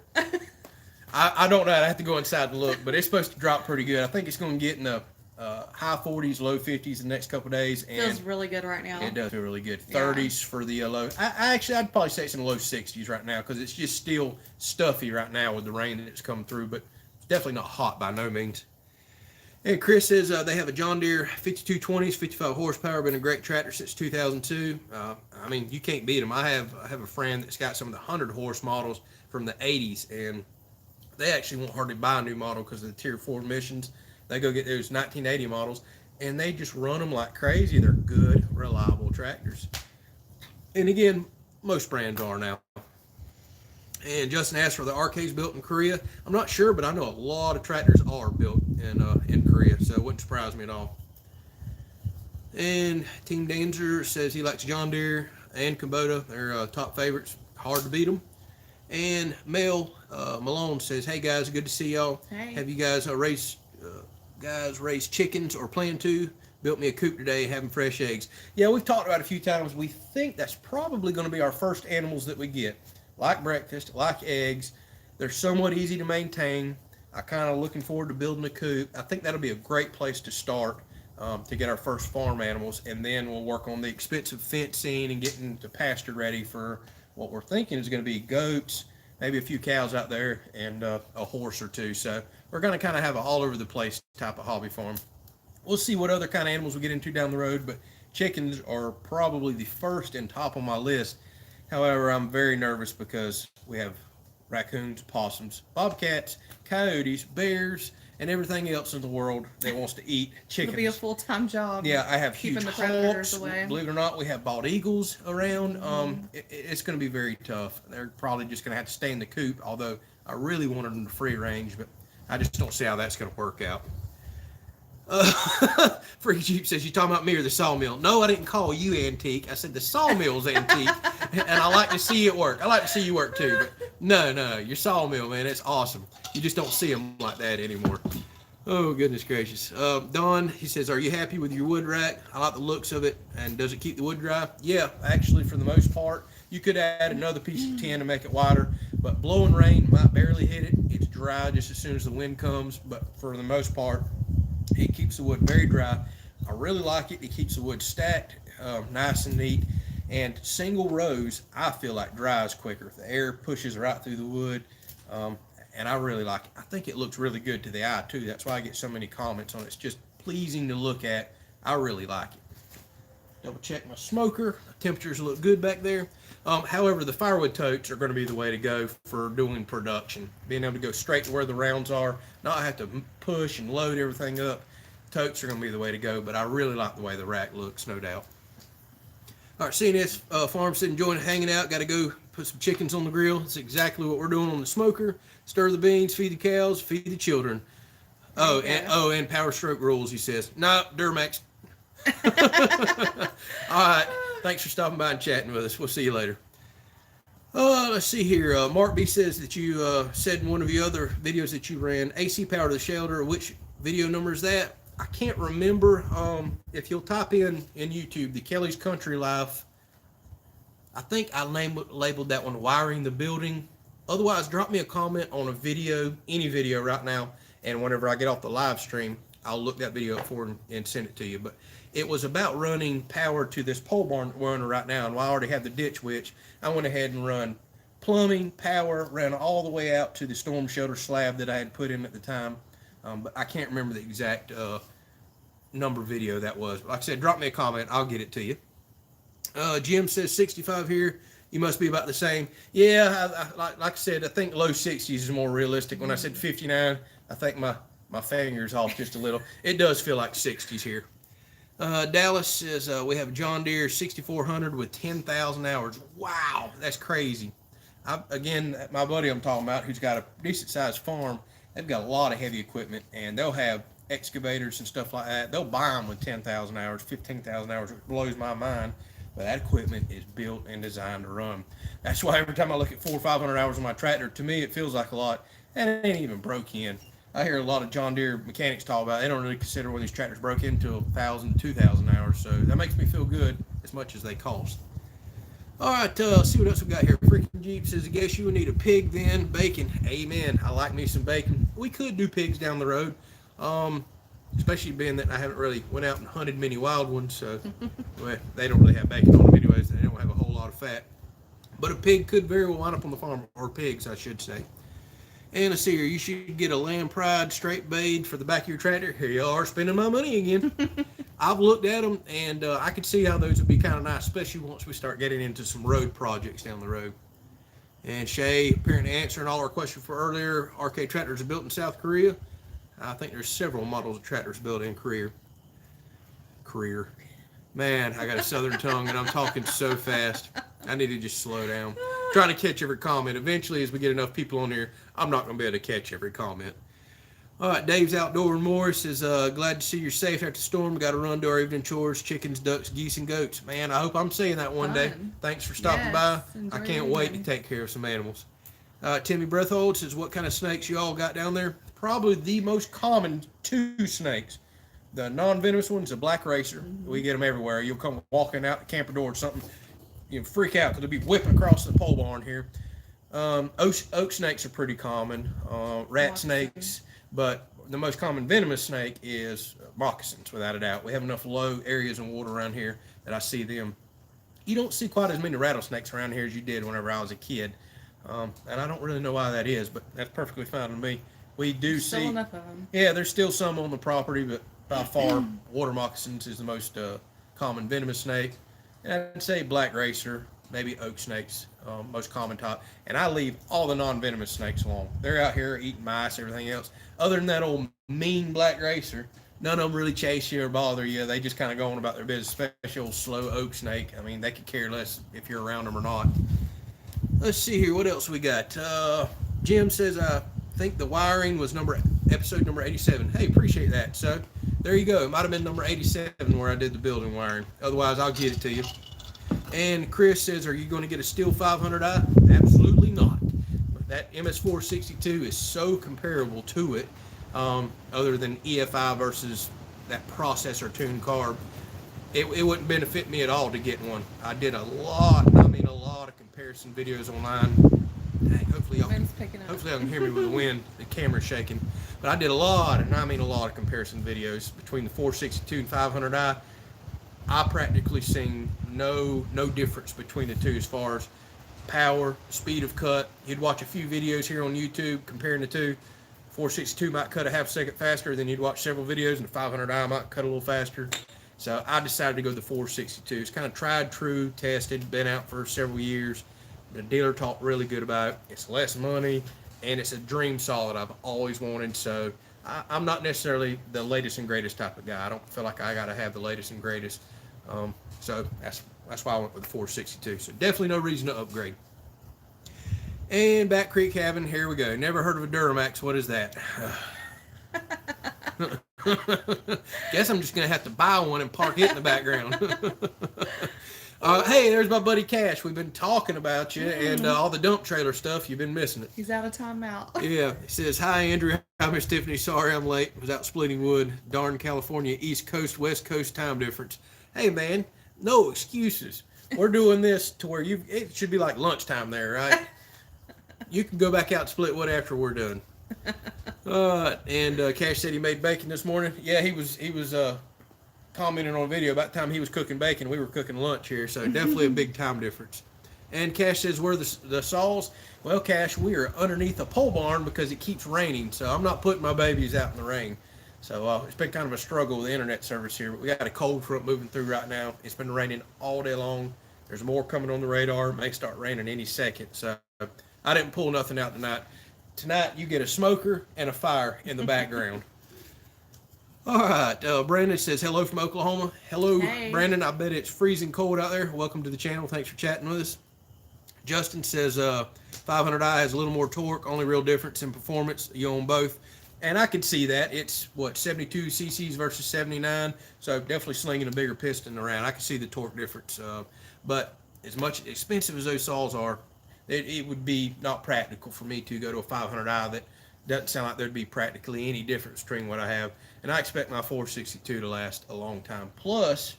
I don't know. I have to go inside and look, but it's supposed to drop pretty good. I think it's going to get in the high 40s, low 50s the next couple of days. And Feels really good right now. it does feel really good. Yeah. 30s for the low. I'd probably say it's in the low 60s right now because it's just still stuffy right now with the rain that's coming through, but it's definitely not hot by no means. And Chris says they have a John Deere 5220s, 55 horsepower, been a great tractor since 2002. I mean, you can't beat them. I have a friend that's got some of the 100 horse models from the 80s, and they actually won't hardly buy a new model because of the Tier 4 emissions. They go get those 1980 models, and they just run them like crazy. They're good, reliable tractors. And again, most brands are now. And Justin asked for the arcades built in Korea. I'm not sure, but I know a lot of tractors are built in Korea, so it wouldn't surprise me at all. And Team Danzer says he likes John Deere and Kubota. They're top favorites. Hard to beat them. And Mel Malone says, "Hey guys, good to see y'all. Hey. Have you guys raised chickens or plan to? Built me a coop today, having fresh eggs." Yeah, we've talked about it a few times. We think that's probably going to be our first animals that we get. Like breakfast, like eggs. They're somewhat easy to maintain. I kind of looking forward to building a coop. I think that'll be a great place to start to get our first farm animals, and then we'll work on the expensive fencing and getting the pasture ready for what we're thinking is going to be goats, maybe a few cows out there, and a horse or two. So we're going to kind of have an all over the place type of hobby farm. We'll see what other kind of animals we get into down the road, but chickens are probably the first and top on my list. However, I'm very nervous because we have raccoons, possums, bobcats, coyotes, bears, and everything else in the world that wants to eat chickens. It'll be a full-time job. Yeah, I have keeping huge the predators hawks. away. Believe it or not, we have bald eagles around. It's going to be very tough. They're probably just going to have to stay in the coop, although I really wanted them to free range, but I just don't see how that's going to work out. Freaky Jeep says, "You talking about me or the sawmill?" No, I didn't call you antique. I said the sawmill's antique, and I like to see it work. I like to see you work too, but no, your sawmill, man, it's awesome. You just don't see them like that anymore. Oh, goodness gracious. Don, he says, "Are you happy with your wood rack? I like the looks of it, and does it keep the wood dry?" Yeah, actually, for the most part. You could add another piece of tin to make it wider, but blowing rain might barely hit it. It's dry just as soon as the wind comes, but for the most part, it keeps the wood very dry. I really like it. It keeps the wood stacked nice and neat. And single rows, I feel like dries quicker. The air pushes right through the wood. And I really like it. I think it looks really good to the eye, too. That's why I get so many comments on it. It's just pleasing to look at. I really like it. Double check my smoker. Temperatures look good back there. However, the firewood totes are going to be the way to go for doing production. Being able to go straight to where the rounds are, not have to push and load everything up. Totes are going to be the way to go, but I really like the way the rack looks, no doubt. All right, CNS Farm said, enjoying hanging out. Got to go put some chickens on the grill. That's exactly what we're doing on the smoker. Stir the beans, feed the cows, feed the children. And Power Stroke rules, he says. No, Duramax. All right. Thanks for stopping by and chatting with us. We'll see you later. Let's see here. Mark B says that you said in one of your other videos that you ran AC power to the shelter. Which video number is that? I can't remember. If you'll type in YouTube, the Kelley's Country Life, I think I labeled that one Wiring the Building. Otherwise, drop me a comment on a video, any video right now, and whenever I get off the live stream, I'll look that video up for and send it to you. But it was about running power to this pole barn that we're under right now, and while I already have the ditch witch, I went ahead and run plumbing, power, ran all the way out to the storm shelter slab that I had put in at the time. But I can't remember the exact number video that was. Like I said, drop me a comment. I'll get it to you. Jim says 65 here. You must be about the same. Yeah, like I said, I think low 60s is more realistic. When I said 59, I think my finger's off just a little. It does feel like 60s here. Dallas says we have a John Deere 6400 with 10,000 hours. Wow, that's crazy. Again, my buddy I'm talking about, who's got a decent sized farm, they've got a lot of heavy equipment, and they'll have excavators and stuff like that. They'll buy them with 10,000 hours, 15,000 hours. It blows my mind. But that equipment is built and designed to run. That's why every time I look at 400 or 500 hours on my tractor, to me it feels like a lot, and it ain't even broke in. I hear a lot of John Deere mechanics talk about it. They don't really consider when these tractors broke into 1,000 to 2,000 hours, so that makes me feel good as much as they cost. All right, let's see what else we got here. Freaking Jeep says, I guess you would need a pig then. Bacon. Amen. I like me some bacon. We could do pigs down the road. especially being that I haven't really went out and hunted many wild ones, so well, they don't really have bacon on them anyways. They don't have a whole lot of fat. But a pig could very well wind up on the farm, or pigs, I should say. And let's see here, you should get a Lamb Pride straight bayed for the back of your tractor. Here you are spending my money again. I've looked at them, and I could see how those would be kind of nice, especially once we start getting into some road projects down the road. And Shay, apparently answering all our questions for earlier, RK tractors are built in South Korea. I think there's several models of tractors built in Korea. Man, I got a southern tongue, and I'm talking so fast. I need to just slow down. Trying to catch every comment. Eventually, as we get enough people on here, I'm not going to be able to catch every comment. All right, Dave's Outdoor in Morris is glad to see you're safe after the storm. Got to run to our evening chores, chickens, ducks, geese, and goats. Man, I hope I'm seeing that one day. Thanks for stopping by. I can't wait to take care of some animals. Timmy Breathold says, what kind of snakes you all got down there? Probably the most common two snakes. The non-venomous one's a black racer. We get them everywhere. You'll come walking out the camper door or something, you freak out because they'll be whipping across the pole barn here. Oak snakes are pretty common. Rat snakes. But the most common venomous snake is moccasins, without a doubt. We have enough low areas in water around here that I see them. You don't see quite as many rattlesnakes around here as you did whenever I was a kid. And I don't really know why that is, but that's perfectly fine with me. We do see... Still enough of them. Yeah, there's still some on the property, but by far, water moccasins is the most common venomous snake. And I'd say black racer, maybe oak snakes, most common type. And I leave all the non-venomous snakes alone. They're out here eating mice, everything else. Other than that old mean black racer, none of them really chase you or bother you. They just kind of go on about their business, especially old slow oak snake. I mean, they could care less if you're around them or not. Let's see here. What else we got? Jim says, I think the wiring was episode number 87. Hey, appreciate that. So there you go. It might have been number 87 where I did the building wiring. Otherwise, I'll get it to you. And Chris says, are you going to get a Steel 500i? Absolutely not. That MS462 is so comparable to it, other than EFI versus that processor tuned carb. It wouldn't benefit me at all to get one. I did a lot of comparison videos online. Dang, hopefully I can hear me with the wind. The camera's shaking. But I did a lot of comparison videos between the 462 and 500i. I practically seen no difference between the two as far as power, speed of cut. You'd watch a few videos here on YouTube comparing the two. 462 might cut a half second faster, then you'd watch several videos, and the 500i might cut a little faster. So I decided to go the 462. It's kind of tried, true, tested, been out for several years. The dealer talked really good about it. It's less money, and it's a dream solid I've always wanted. So I'm not necessarily the latest and greatest type of guy. I don't feel like I got to have the latest and greatest. So that's why I went with the 462. So definitely no reason to upgrade. And Back Creek Cabin, here we go. Never heard of a Duramax. What is that? Guess I'm just going to have to buy one and park it in the background. Hey, there's my buddy Cash. We've been talking about you and all the dump trailer stuff. You've been missing it. He's out of timeout. Yeah. He says, hi, Andrew. Hi, Miss Tiffany. Sorry I'm late. Was out splitting wood. Darn California, East Coast, West Coast time difference. Hey, man, no excuses. We're doing this to where it should be like lunchtime there, right? You can go back out and split wood after we're done. And Cash said he made bacon this morning. Yeah, he was commenting on a video about the time he was cooking bacon. We were cooking lunch here, so definitely a big time difference. And Cash says, where the saws? Well, Cash, we are underneath a pole barn because it keeps raining, so I'm not putting my babies out in the rain. So it's been kind of a struggle with the internet service here, but we got a cold front moving through right now. It's been raining all day long. There's more coming on the radar. It may start raining any second, so I didn't pull nothing out tonight. Tonight, you get a smoker and a fire in the background. All right, Brandon says, hello from Oklahoma. Hello, hey. Brandon. I bet it's freezing cold out there. Welcome to the channel. Thanks for chatting with us. Justin says, 500i has a little more torque, only real difference in performance. You own both. And I can see that. It's, 72 cc's versus 79. So definitely slinging a bigger piston around. I can see the torque difference. But as much expensive as those saws are, it would be not practical for me to go to a 500i. That doesn't sound like there'd be practically any difference between what I have. And I expect my 462 to last a long time. Plus,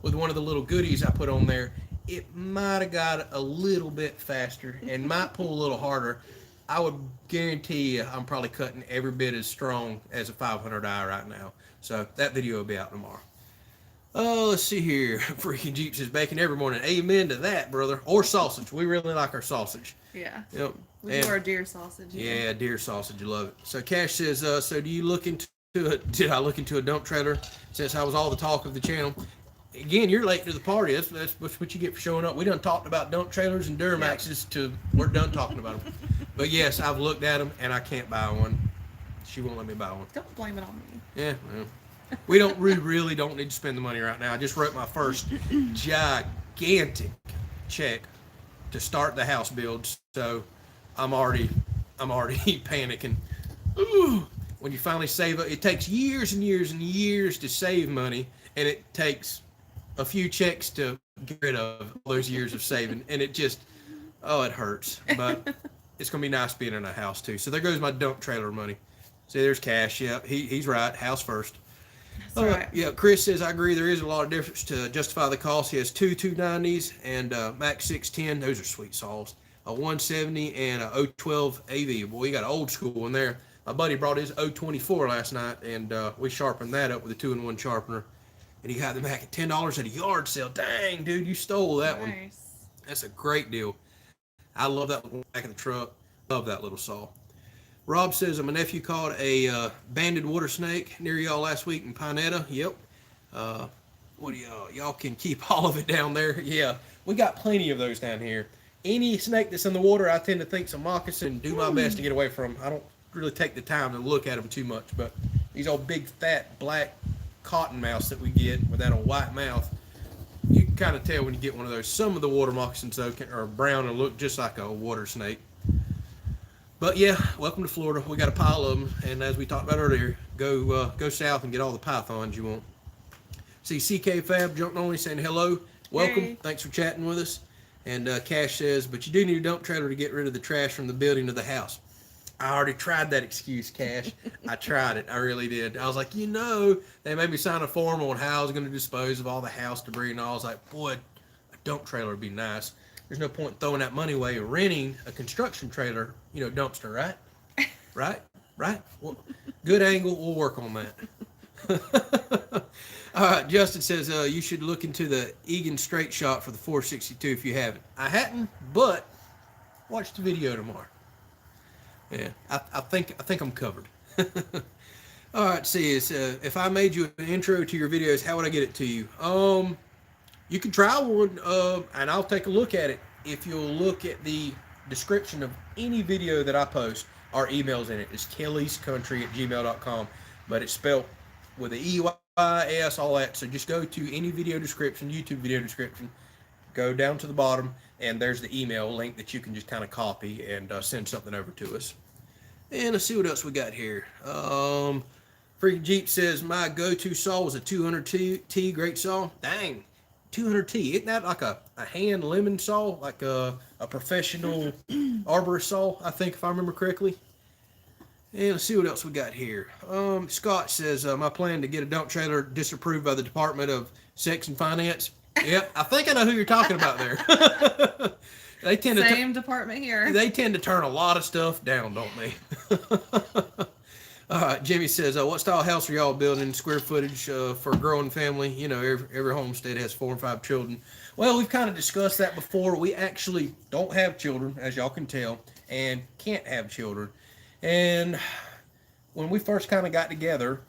with one of the little goodies I put on there, it might have got a little bit faster and might pull a little harder. I would guarantee you I'm probably cutting every bit as strong as a 500i right now. So that video will be out tomorrow. Oh, let's see here. Freaking Jeep says bacon every morning. Amen to that, brother. Or sausage. We really like our sausage. Yeah. Yep. We do our deer sausage. Yeah, deer sausage. You love it. So Cash says, so do you look into it? Did I look into a dump trailer since I was all the talk of the channel? Again, you're late to the party. That's what you get for showing up. We done talked about dump trailers and Duramaxes to we're done talking about them. But yes, I've looked at them and I can't buy one. She won't let me buy one. Don't blame it on me. Yeah, well, we really don't need to spend the money right now. I just wrote my first gigantic check to start the house build, so I'm already panicking. Ooh, when you finally save it, it takes years and years and years to save money, and it takes a few checks to get rid of all those years of saving, and it just, oh, it hurts. But it's gonna be nice being in a house too. So there goes my dump trailer money. See, there's Cash. Yeah, he's right. House first. That's right. Yeah, Chris says, I agree. There is a lot of difference to justify the cost. He has two 290s and Max 610. Those are sweet saws. A 170 and a 012 AV. Boy, you got an old school one there. My buddy brought his 024 last night, and we sharpened that up with a 2-in-1 sharpener. And he got them back at $10 at a yard sale. Dang, dude, you stole that one. That's a great deal. I love that one back in the truck. Love that little saw. Rob says, my nephew caught a banded water snake near y'all last week in Pinetta. Yep. What do y'all can keep all of it down there? Yeah, we got plenty of those down here. Any snake that's in the water, I tend to think some moccasin and do my best to get away from. I don't really take the time to look at them too much, but these old big fat black cottonmouths that we get with that old white mouth, you can kind of tell when you get one of those. Some of the water moccasins though are brown and look just like a water snake. But yeah, welcome to Florida. We got a pile of them, and as we talked about earlier, go south and get all the pythons you want. See, CK Fab jumped on me saying hello. Welcome. Hey. Thanks for chatting with us. And Cash says, but you do need a dump trailer to get rid of the trash from the building to the house. I already tried that excuse, Cash. I tried it. I really did. I was like, they made me sign a form on how I was going to dispose of all the house debris, and I was like, boy, a dump trailer would be nice. There's no point in throwing that money away or renting a construction trailer, dumpster, right? Right? Well, good angle. We'll work on that. All right, Justin says, you should look into the Egan straight shot for the 462 if you haven't. I hadn't, but watch the video tomorrow. Yeah, I think I'm covered. All right, see, if I made you an intro to your videos, how would I get it to you? You can try one, and I'll take a look at it. If you'll look at the description of any video that I post, our email's in it. It's kelleyscountry@gmail.com, but it's spelled with an EYS, all that. So just go to any video description, YouTube video description, go down to the bottom, and there's the email link that you can just kind of copy and send something over to us. And let's see what else we got here. Freaking Jeep says, my go-to saw was a 200T great saw. Dang. 200T, isn't that like a hand lemon saw, like a professional arborist saw, I think, if I remember correctly? And let's see what else we got here. Scott says, my plan to get a dump trailer disapproved by the Department of Sex and Finance. Yep, I think I know who you're talking about there. They tend Same department here. They tend to turn a lot of stuff down, don't they? All right, Jimmy says, what style house are y'all building? Square footage for a growing family? Every homestead has 4 or 5 children. Well, we've kind of discussed that before. We actually don't have children, as y'all can tell, and can't have children. And when we first kind of got together,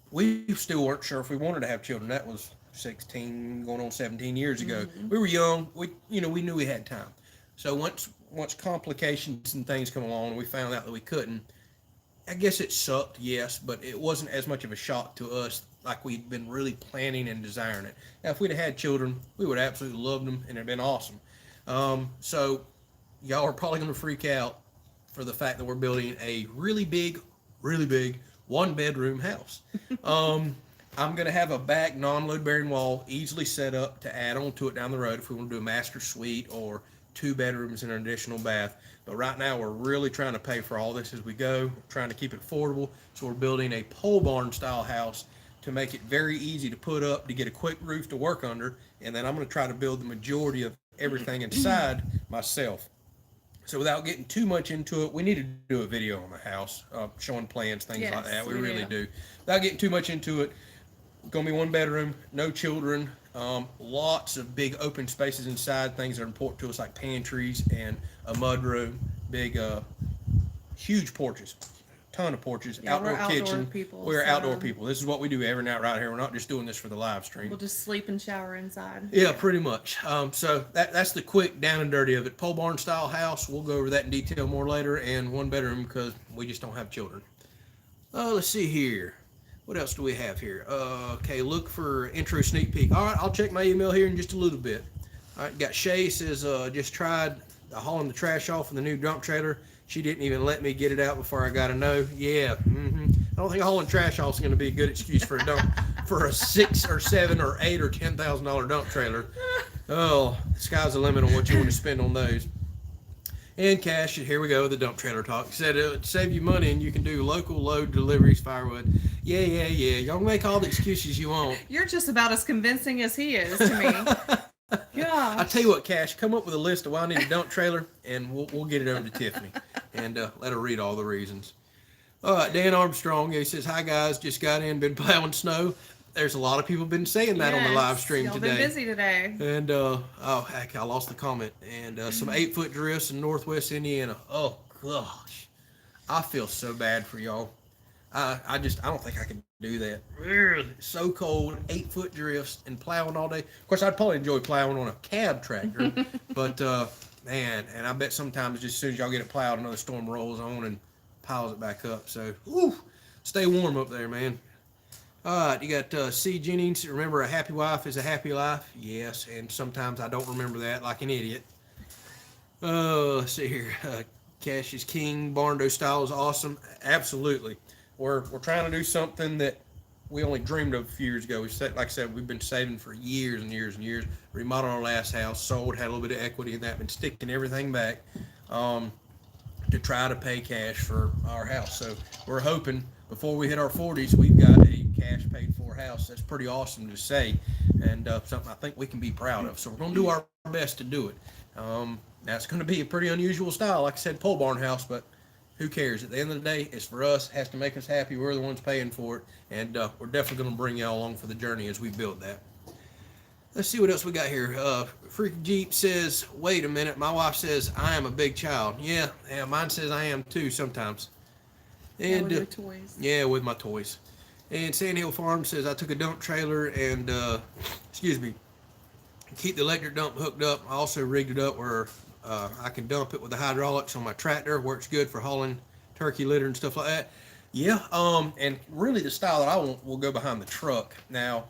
we still weren't sure if we wanted to have children. That was 16, going on 17 years ago. Mm-hmm. We were young. We knew we had time. So once complications and things come along, we found out that we couldn't. I guess it sucked, yes, but it wasn't as much of a shock to us like we'd been really planning and desiring it. Now, if we'd have had children, we would have absolutely loved them, and it'd been awesome. So y'all are probably going to freak out for the fact that we're building a really big 1-bedroom house. I'm going to have a back non-load bearing wall easily set up to add on to it down the road if we want to do a master suite or 2 bedrooms and an additional bath. But right now we're really trying to pay for all this as we go, trying to keep it affordable. So we're building a pole barn style house to make it very easy to put up, to get a quick roof to work under. And then I'm going to try to build the majority of everything inside myself. So without getting too much into it, we need to do a video on the house, showing plans, things like Yes, that. We we really do. do. Without getting too much into it, gonna be one bedroom, no children, lots of big open spaces inside, things that are important to us like pantries and a mud room, big, huge porches, ton of porches, Yeah, we're outdoor outdoor kitchen. people, We're outdoor so people. This is what we do every night right here. We're not just doing this for the live stream. we'll just sleep and shower inside. Yeah, pretty much. So that's the quick down and dirty of it. Pole barn style house. We'll go over that in detail more later. And one bedroom because we just don't have children. Let's see here. What else do we have here? Okay, look for intro sneak peek. All right, I'll check my email here in just a little bit. All right, got Shay says just tried hauling the trash off in the new dump trailer. She didn't even let me get it out before I got a no. Yeah, I don't think hauling trash off is going to be a good excuse for a dump for a $6 or $7 or $8 or $10,000 dump trailer. Oh, the sky's the limit on what you want to spend on those. And cash, here we go, the dump trailer talk. Said it would save you money and you can do local load deliveries, firewood. Yeah. Y'all make all the excuses you want. You're just about as convincing as he is to me. Yeah. I tell you what, Cash, come up with a list of why I need a dump trailer, and we'll get it over to Tiffany, and let her read all the reasons. All right, Dan Armstrong, he says, hi, guys, just got in, been plowing snow. There's a lot of people been saying that on the live stream y'all today. Been busy today. And, oh, heck, I lost the comment. And some 8-foot drifts in northwest Indiana. Oh, gosh. I feel so bad for y'all. I don't think I can do that. Really, so cold, 8-foot drifts and plowing all day. Of course, I'd probably enjoy plowing on a cab tractor, but man, and I bet sometimes just as soon as y'all get it plowed, another storm rolls on and piles it back up. So, whew, stay warm up there, man. All right, you got C. Jennings. Remember, a happy wife is a happy life. Yes, and sometimes I don't remember that like an idiot. Let's see here. Cash is king. Barndo style is awesome. Absolutely. We're trying to do something that we only dreamed of a few years ago. Like I said, we've been saving for years and years and years. Remodeled our last house, sold, had a little bit of equity in that, been sticking everything back to try to pay cash for our house. So we're hoping before we hit our 40s, we've got a cash paid for house. That's pretty awesome to say, and something I think we can be proud of. So we're going to do our best to do it. That's going to be a pretty unusual style, like I said, pole barn house, but who cares? At the end of the day, it's for us. It has to make us happy. We're the ones paying for it, and we're definitely going to bring y'all along for the journey as we build that. Let's see what else we got here. Freak Jeep says, wait a minute. My wife says I am a big child. Yeah, mine says I am too sometimes. And with your toys. Yeah, with my toys. And Sand Hill Farm says I took a dump trailer and, keep the electric dump hooked up. I also rigged it up where I can dump it with the hydraulics on my tractor. Works good for hauling turkey litter and stuff like that. Yeah, and really the style that I want will go behind the truck. Now,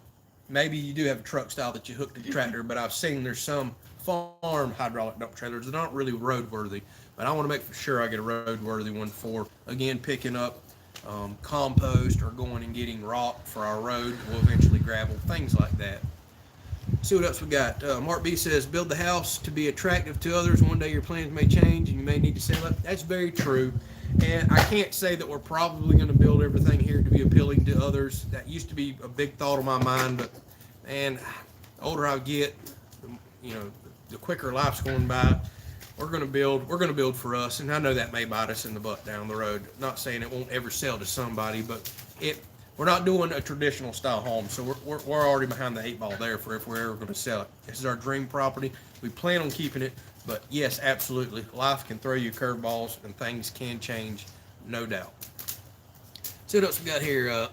maybe you do have a truck style that you hook to the tractor, but I've seen there's some farm hydraulic dump trailers that aren't really roadworthy. But I want to make for sure I get a roadworthy one for, again, picking up compost or going and getting rock for our road. We'll eventually gravel, things like that. See what else we got. Mark B says, build the house to be attractive to others. One day your plans may change and you may need to sell it. That's very true. And I can't say that we're probably going to build everything here to be appealing to others. That used to be a big thought on my mind, but man, the older I get, the quicker life's going by. We're going to build for us. And I know that may bite us in the butt down the road. Not saying it won't ever sell to somebody, but we're not doing a traditional style home, so we're already behind the 8 ball there for if we're ever going to sell it. This is our dream property. We plan on keeping it, but yes, absolutely. Life can throw you curveballs and things can change, no doubt. See what else we got here.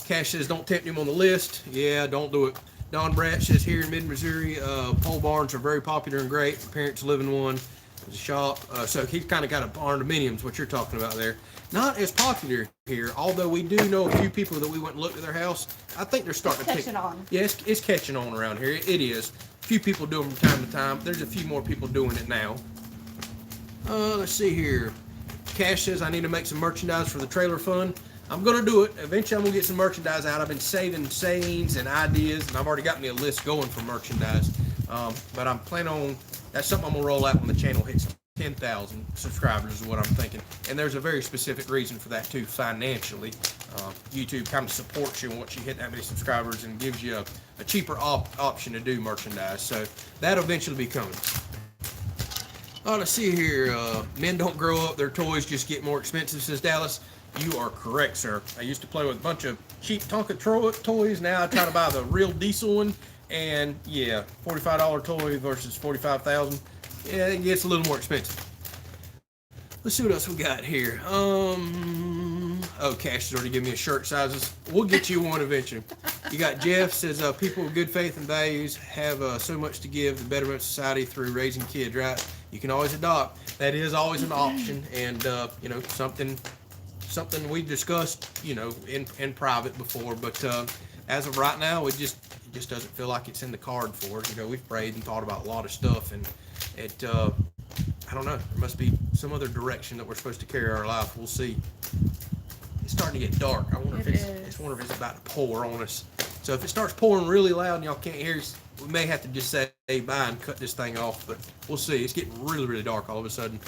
Cash says, don't tempt him on the list. Yeah, don't do it. Don Bratt says, here in mid-Missouri, pole barns are very popular and great. My parents live in one. There's a shop. So he's kind of got a barn-dominiums, what you're talking about there. Not as popular here, although we do know a few people that we went and looked at their house. I think they're starting to catching on. Yeah, it's catching on around here. It is. A few people do them from time to time. There's a few more people doing it now. Let's see here. Cash says I need to make some merchandise for the trailer fund. I'm going to do it. Eventually, I'm going to get some merchandise out. I've been saving sayings and ideas, and I've already got me a list going for merchandise. But I'm planning on, that's something I'm going to roll out when the channel hits 10,000 subscribers is what I'm thinking. And there's a very specific reason for that too, financially. YouTube kind of supports you once you hit that many subscribers and gives you a cheaper option to do merchandise. So that'll eventually be coming. Oh, let's see here. Men don't grow up; their toys just get more expensive, says Dallas. You are correct, sir. I used to play with a bunch of cheap Tonka toys. Now I try to buy the real diesel one, and yeah, $45 toy versus 45,000. Yeah, it gets a little more expensive. Let's see what else we got here. Oh, Cash has already given me a shirt sizes. We'll get you one eventually. You got Jeff says people with good faith and values have so much to give the betterment of society through raising kids. Right? You can always adopt. That is always an option, and you know, something we discussed, you know, in private before. But as of right now, it just doesn't feel like it's in the card for it. You know, we've prayed and thought about a lot of stuff, and it. I don't know. There must be some other direction that we're supposed to carry our life. We'll see. It's starting to get dark. I wonder if it's about to pour on us. So if it starts pouring really loud and y'all can't hear us, we may have to just say bye and cut this thing off. But we'll see. It's getting really, really dark all of a sudden.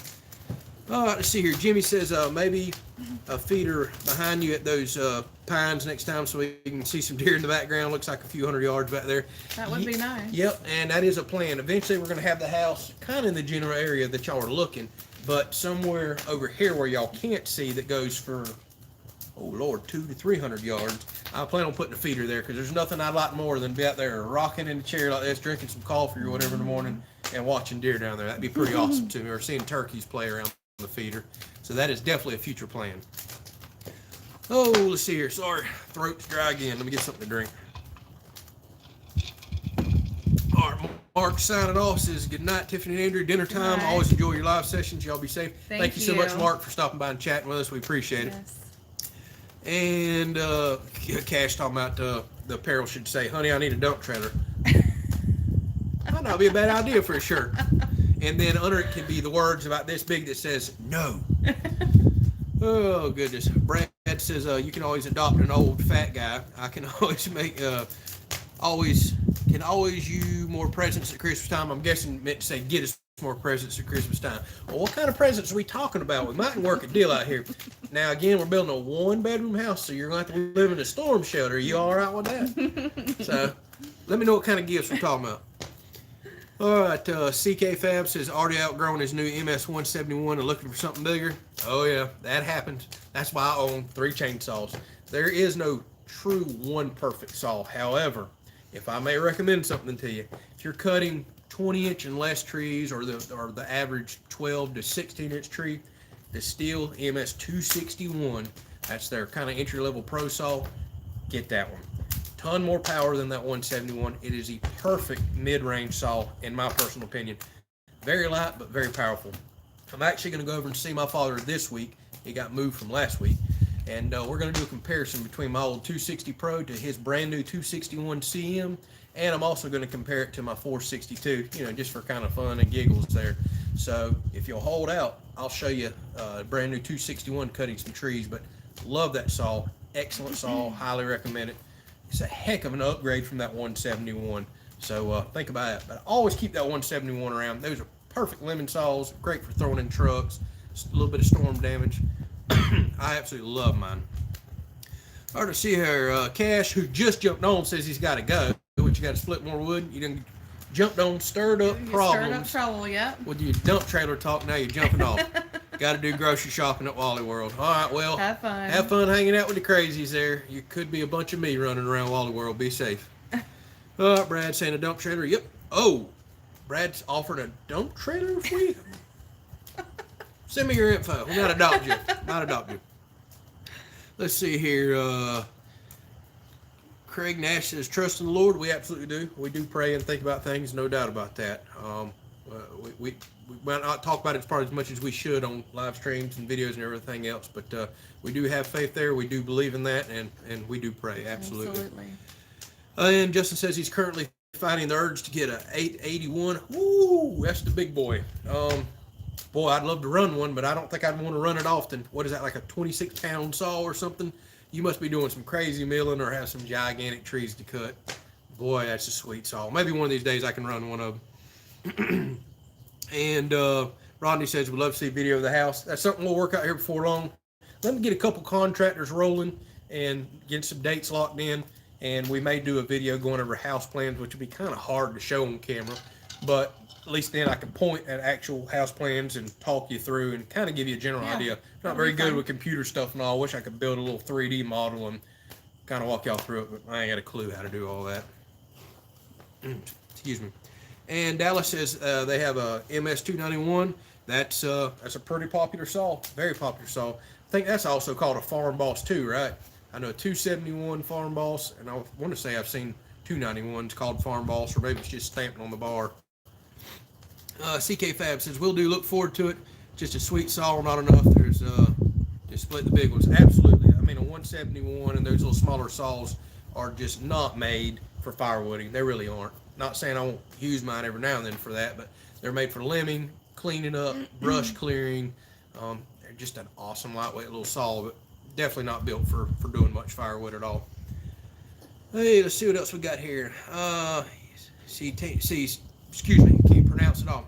All right, let's see here. Jimmy says maybe a feeder behind you at those pines next time so we can see some deer in the background. Looks like a few hundred yards back there. That would be nice. Yep, and that is a plan. Eventually, we're going to have the house kind of in the general area that y'all are looking, but somewhere over here where y'all can't see that goes for, oh Lord, 200 to 300 yards. I plan on putting a feeder there because there's nothing I'd like more than be out there rocking in a chair like this, drinking some coffee or whatever in the morning, and watching deer down there. That'd be pretty awesome to me, or seeing turkeys play around the feeder. So that is definitely a future plan. Oh, let's see here. Sorry, throat's dry again. Let me get something to drink. All right, Mark signing off says good night, Tiffany and Andrew. Dinner time. Always enjoy your live sessions. Y'all be safe. Thank you so much, Mark, for stopping by and chatting with us. We appreciate it. And Cash talking about the apparel should say, "Honey, I need a dump trailer." Might not be a bad idea for a shirt. And then under it can be the words about this big that says no. Oh goodness. Brad says you can always adopt an old fat guy. I can always make always you more presents at Christmas time. I'm guessing meant to say get us more presents at Christmas time. Well, what kind of presents are we talking about? We might work a deal out here. Now again, we're building a 1-bedroom house, so you're going to have to live in a storm shelter. Are you all right with that? So let me know what kind of gifts we're talking about. All right, CK Fab says already outgrown his new MS 171 and looking for something bigger. Oh yeah, that happens. That's why I own 3 chainsaws. There is no true one perfect saw. However, if I may recommend something to you, if you're cutting 20-inch and less trees, or the average 12 to 16-inch tree, the Stihl MS 261, that's their kind of entry-level pro saw. Get that one. Ton more power than that 171. It is the perfect mid-range saw, in my personal opinion. Very light, but very powerful. I'm actually going to go over and see my father this week. He got moved from last week. And we're going to do a comparison between my old 260 Pro to his brand new 261 CM. And I'm also going to compare it to my 462, you know, just for kind of fun and giggles there. So if you'll hold out, I'll show you a brand new 261 cutting some trees. But love that saw. Excellent saw. Highly recommend it. It's a heck of an upgrade from that 171. So think about it. But I always keep that 171 around. Those are perfect lemon saws. Great for throwing in trucks. Just a little bit of storm damage. I absolutely love mine. All right, to see here. Cash, who just jumped on, says he's got to go. What, you got to split more wood? You done jumped on, stirred up problems. Stirred up trouble, yep. With your dump trailer talk, now you're jumping off. Got to do grocery shopping at Wally World. All right, well, have fun. Have fun hanging out with the crazies there. You could be a bunch of me running around Wally World. Be safe. All right, Brad saying a dump trailer. Yep. Oh, Brad's offered a dump trailer for you. Send me your info. We might adopt you. Might adopt you. Let's see here. Craig Nash says, trust in the Lord. We absolutely do. We do pray and think about things, no doubt about that. We might not talk about it probably as much as we should on live streams and videos and everything else, but we do have faith there. We do believe in that, and we do pray. Absolutely. And Justin says he's currently fighting the urge to get a 881. Woo, that's the big boy. Boy, I'd love to run one, but I don't think I'd want to run it often. What is that, like a 26-pound saw or something? You must be doing some crazy milling or have some gigantic trees to cut. Boy, that's a sweet saw. Maybe one of these days I can run one of them. And Rodney says we'd love to see a video of the house. That's something we'll work out here before long. Let me get a couple contractors rolling and get some dates locked in. And we may do a video going over house plans, which would be kind of hard to show on camera. but at least then I can point at actual house plans and talk you through and kind of give you a general idea. I'm not very good with computer stuff and all. I wish I could build a little 3D model and kind of walk y'all through it, but I ain't got a clue how to do all that. Excuse me. And Dallas says they have a MS291. That's a pretty popular saw, very popular saw. I think that's also called a Farm Boss too, right? I know a 271 Farm Boss, and I want to say I've seen 291s called Farm Boss, or maybe it's just stamped on the bar. CK Fab says, will do, look forward to it. Just a sweet saw, not enough. There's just split the big ones. Absolutely. I mean, a 171 and those little smaller saws are just not made for firewooding. They really aren't. Not saying I won't use mine every now and then for that, but they're made for limbing, cleaning up, brush clearing. They're just an awesome lightweight little saw, but definitely not built for doing much firewood at all. Hey, let's see what else we got here. Excuse me, can't pronounce it all.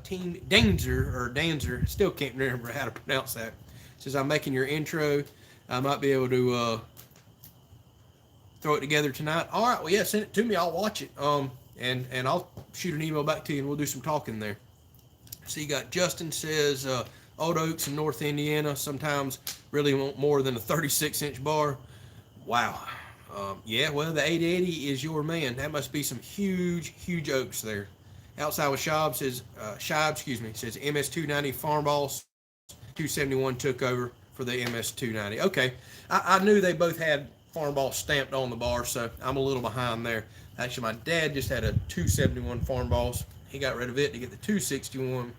Team Danzer, still can't remember how to pronounce that. Says, I'm making your intro. I might be able to throw it together tonight. All right, well, yeah, send it to me. I'll watch it. And I'll shoot an email back to you, and we'll do some talking there. So you got Justin says, Old Oaks in North Indiana sometimes really want more than a 36-inch bar. Wow. Yeah, well, the 880 is your man. That must be some huge oaks there. Outside with Shab says, says MS290 Farm Boss 271 took over for the MS290. Okay, I knew they both had Farm Boss stamped on the bar, so I'm a little behind there. Actually, my dad just had a 271 Farm Boss. He got rid of it to get the 261.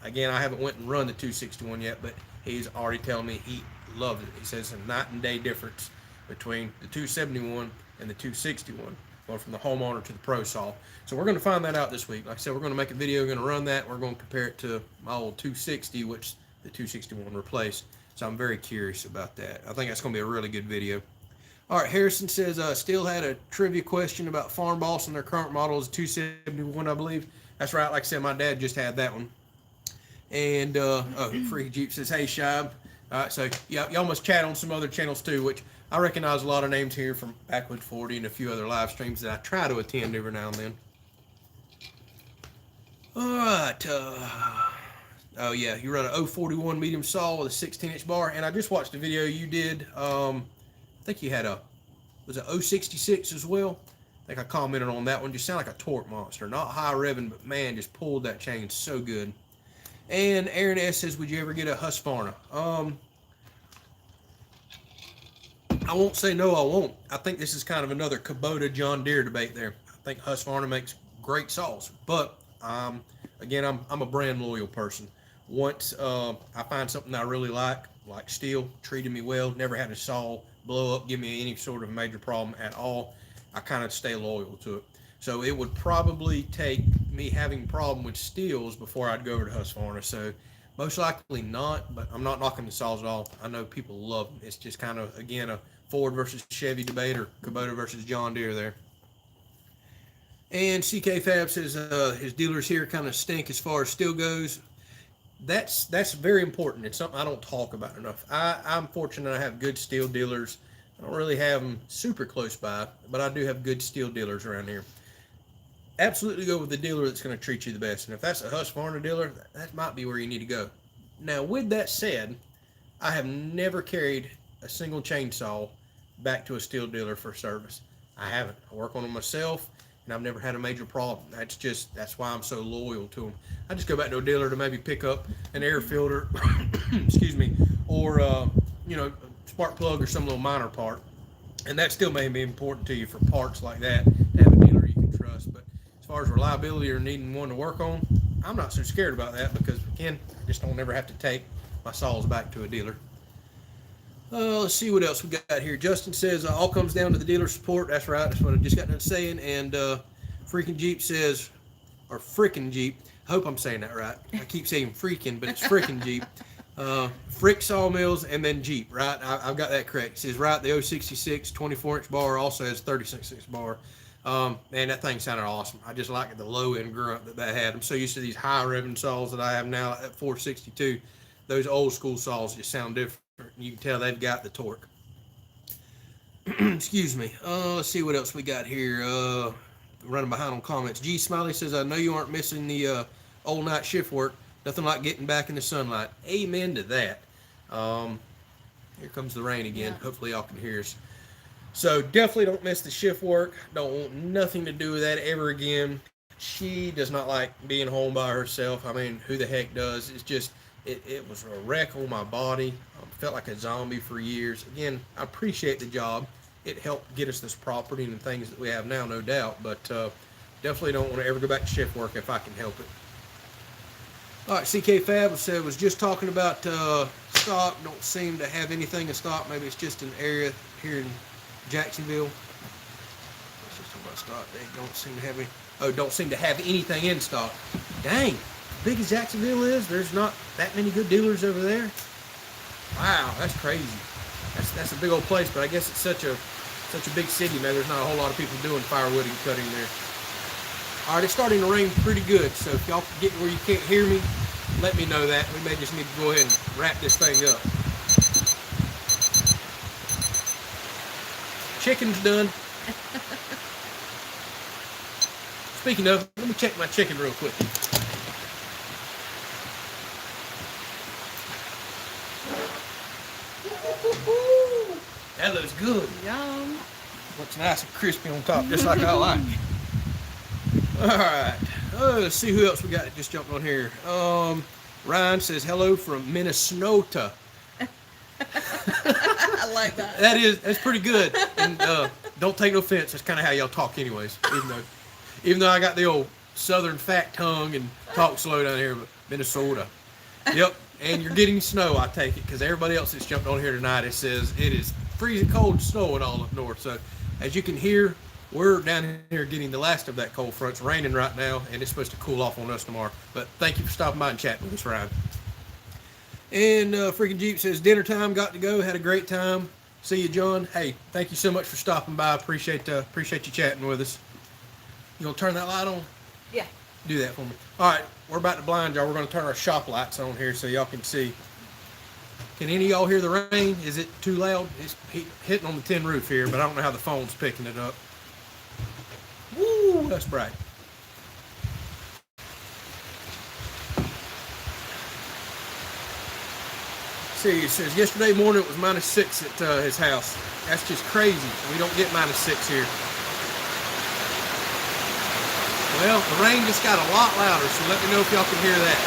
Again, I haven't went and run the 261 yet, but he's already telling me he loved it. He says it's a night and day difference between the 271 and the 261, going from the homeowner to the pro saw. So we're going to find that out this week. Like I said, we're going to make a video, we're going to run that. We're going to compare it to my old 260, which the 261 replaced. So I'm very curious about that. I think that's going to be a really good video. All right, Harrison says, still had a trivia question about Farm Boss and their current model is 271, I believe. That's right. Like I said, my dad just had that one. And Free Jeep says, hey, Shab. All right, so yeah, y'all must chat on some other channels too, which I recognize a lot of names here from Backwood 40 and a few other live streams that I try to attend every now and then. All right. Oh, yeah, you run an 041 medium saw with a 16-inch bar, and I just watched a video you did. I think you had was it 066 as well? I think I commented on that one. Just sound like a torque monster. Not high revving, but man, just pulled that chain so good. And Aaron S says, would you ever get a Husqvarna? I won't say no, I won't. I think this is kind of another Kubota John Deere debate there. I think Husqvarna makes great saws, but again, I'm a brand loyal person. Once I find something I really like steel, treated me well, never had a saw blow up, give me any sort of major problem at all, I kind of stay loyal to it. So it would probably take me having a problem with steels before I'd go over to Husqvarna. So most likely not, but I'm not knocking the saws at all. I know people love them. It's just kind of, again, a Ford versus Chevy debate, or Kubota versus John Deere there. And CK Fab says his dealers here kind of stink as far as steel goes. That's very important. It's something I don't talk about enough. I'm fortunate I have good steel dealers. I don't really have them super close by, but I do have good steel dealers around here. Absolutely go with the dealer that's going to treat you the best. And if that's a Husqvarna dealer, that might be where you need to go. Now, with that said, I have never carried a single chainsaw back to a steel dealer for service. I haven't. I work on them myself, and I've never had a major problem. That's why I'm so loyal to them. I just go back to a dealer to maybe pick up an air filter, excuse me, or spark plug or some little minor part. And that still may be important to you for parts like that, to have a dealer you can trust. But as far as reliability or needing one to work on, I'm not so scared about that because, again, I just don't ever have to take my saws back to a dealer. Let's see what else we got here. Justin says, all comes down to the dealer support. That's right. That's what I just got done saying. And Freaking Jeep says, or Frickin' Jeep. I hope I'm saying that right. I keep saying freaking, but it's Frickin' Jeep. Frick Sawmills and then Jeep, right? I've got that correct. It says, right, the 066 24-inch bar also has 36-inch bar. Man, that thing sounded awesome. I just like the low-end grunt that had. I'm so used to these high-revving saws that I have now at 462. Those old-school saws just sound different. You can tell they've got the torque. Excuse me. Let's see what else we got here. running behind on comments. G Smiley says, I know you aren't missing the old night shift work. Nothing like getting back in the sunlight. Amen to that. Here comes the rain again. Yeah. Hopefully y'all can hear us. So definitely don't miss the shift work. Don't want nothing to do with that ever again. She does not like being home by herself. I mean, who the heck does? It's just, it was a wreck on my body. I felt like a zombie for years. Again, I appreciate the job. It helped get us this property and the things that we have now, no doubt. But definitely don't want to ever go back to shift work if I can help it. All right, CK Fab said, was just talking about stock. Don't seem to have anything in stock. Maybe it's just an area here in Jacksonville. Let's just talk about stock. They don't seem to have any. Oh, don't seem to have anything in stock. Dang, as big as Jacksonville is, there's not that many good dealers over there. Wow, that's crazy. That's a big old place, but I guess it's such a big city, man. There's not a whole lot of people doing firewood and cutting there. All right, it's starting to rain pretty good, so if y'all get where you can't hear me, let me know that. We may just need to go ahead and wrap this thing up. Chicken's done. Speaking of, let me check my chicken real quick. That looks good. Yum. Looks nice and crispy on top, just like I like. Alright, let's see who else we got that just jumped on here. Ryan says hello from Minnesota. I like that. That's pretty good. And don't take no offense, that's kind of how y'all talk anyways. Even though I got the old southern fat tongue and talk slow down here, but Minnesota. Yep, and you're getting snow, I take it, because everybody else that's jumped on here tonight, it says it is freezing cold and snowing all up north. So as you can hear, we're down here getting the last of that cold front. It's raining right now, and it's supposed to cool off on us tomorrow. But thank you for stopping by and chatting with us, Ryan. And freaking Jeep says, dinner time, got to go, had a great time. See you, John. Hey, thank you so much for stopping by. Appreciate you chatting with us. You gonna turn that light on? Yeah. Do that for me. All right, we're about to blind y'all. We're gonna turn our shop lights on here so y'all can see. Can any of y'all hear the rain? Is it too loud? It's hitting on the tin roof here, but I don't know how the phone's picking it up. Woo, that's bright. See, it says yesterday morning it was -6 at his house. That's just crazy. We don't get -6 here. Well, the rain just got a lot louder, so let me know if y'all can hear that.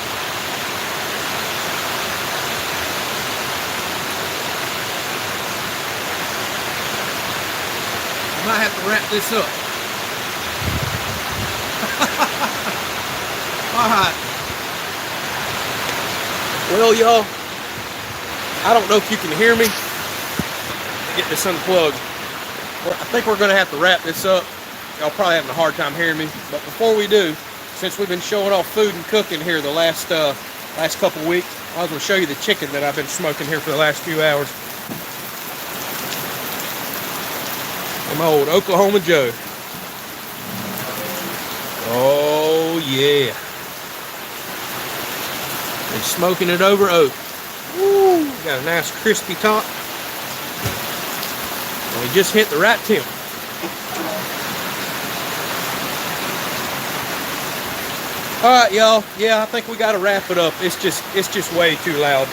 I might have to wrap this up. Alright. Well, y'all, I don't know if you can hear me. Get this unplugged. I think we're going to have to wrap this up. Y'all probably having a hard time hearing me. But before we do, since we've been showing off food and cooking here the last couple weeks, I was going to show you the chicken that I've been smoking here for the last few hours. My old Oklahoma Joe. Oh yeah. Been smoking it over oak. Woo, got a nice crispy top. And we just hit the right temp. Alright y'all, yeah, I think we gotta wrap it up. It's just way too loud.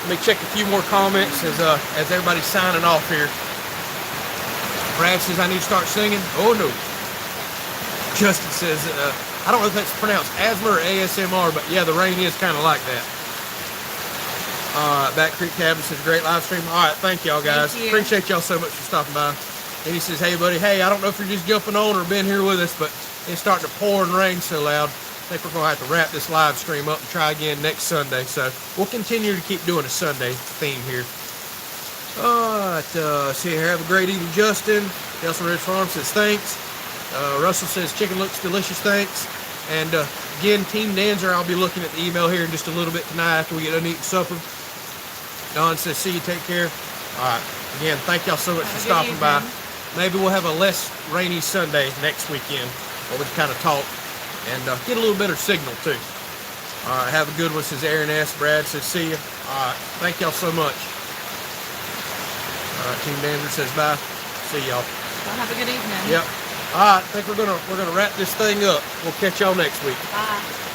Let me check a few more comments as everybody's signing off here. Brad says I need to start singing. Oh no. Justin says, I don't know if that's pronounced asthma or ASMR, but yeah, the rain is kind of like that. Back Creek Cabin says, great live stream. All right, thank y'all guys. Thank you. Appreciate y'all so much for stopping by. And he says, hey buddy, hey, I don't know if you're just jumping on or been here with us, but it's starting to pour and rain so loud. I think we're going to have to wrap this live stream up and try again next Sunday. So we'll continue to keep doing a Sunday theme here. See here, have a great evening, Justin. Nelson Ridge Farm says thanks. Russell says chicken looks delicious, thanks. And again, Team Danzer, I'll be looking at the email here in just a little bit tonight after we get done eating supper. Don says, see you, take care. All right, again, thank y'all so much for stopping by. Maybe we'll have a less rainy Sunday next weekend where we can kind of talk and get a little better signal too. All right, have a good one, says Aaron S. Brad says, see you. All right, thank y'all so much. All right, Team Danvers says bye. See y'all. Well, have a good evening. Yep. All right, I think we're gonna wrap this thing up. We'll catch y'all next week. Bye.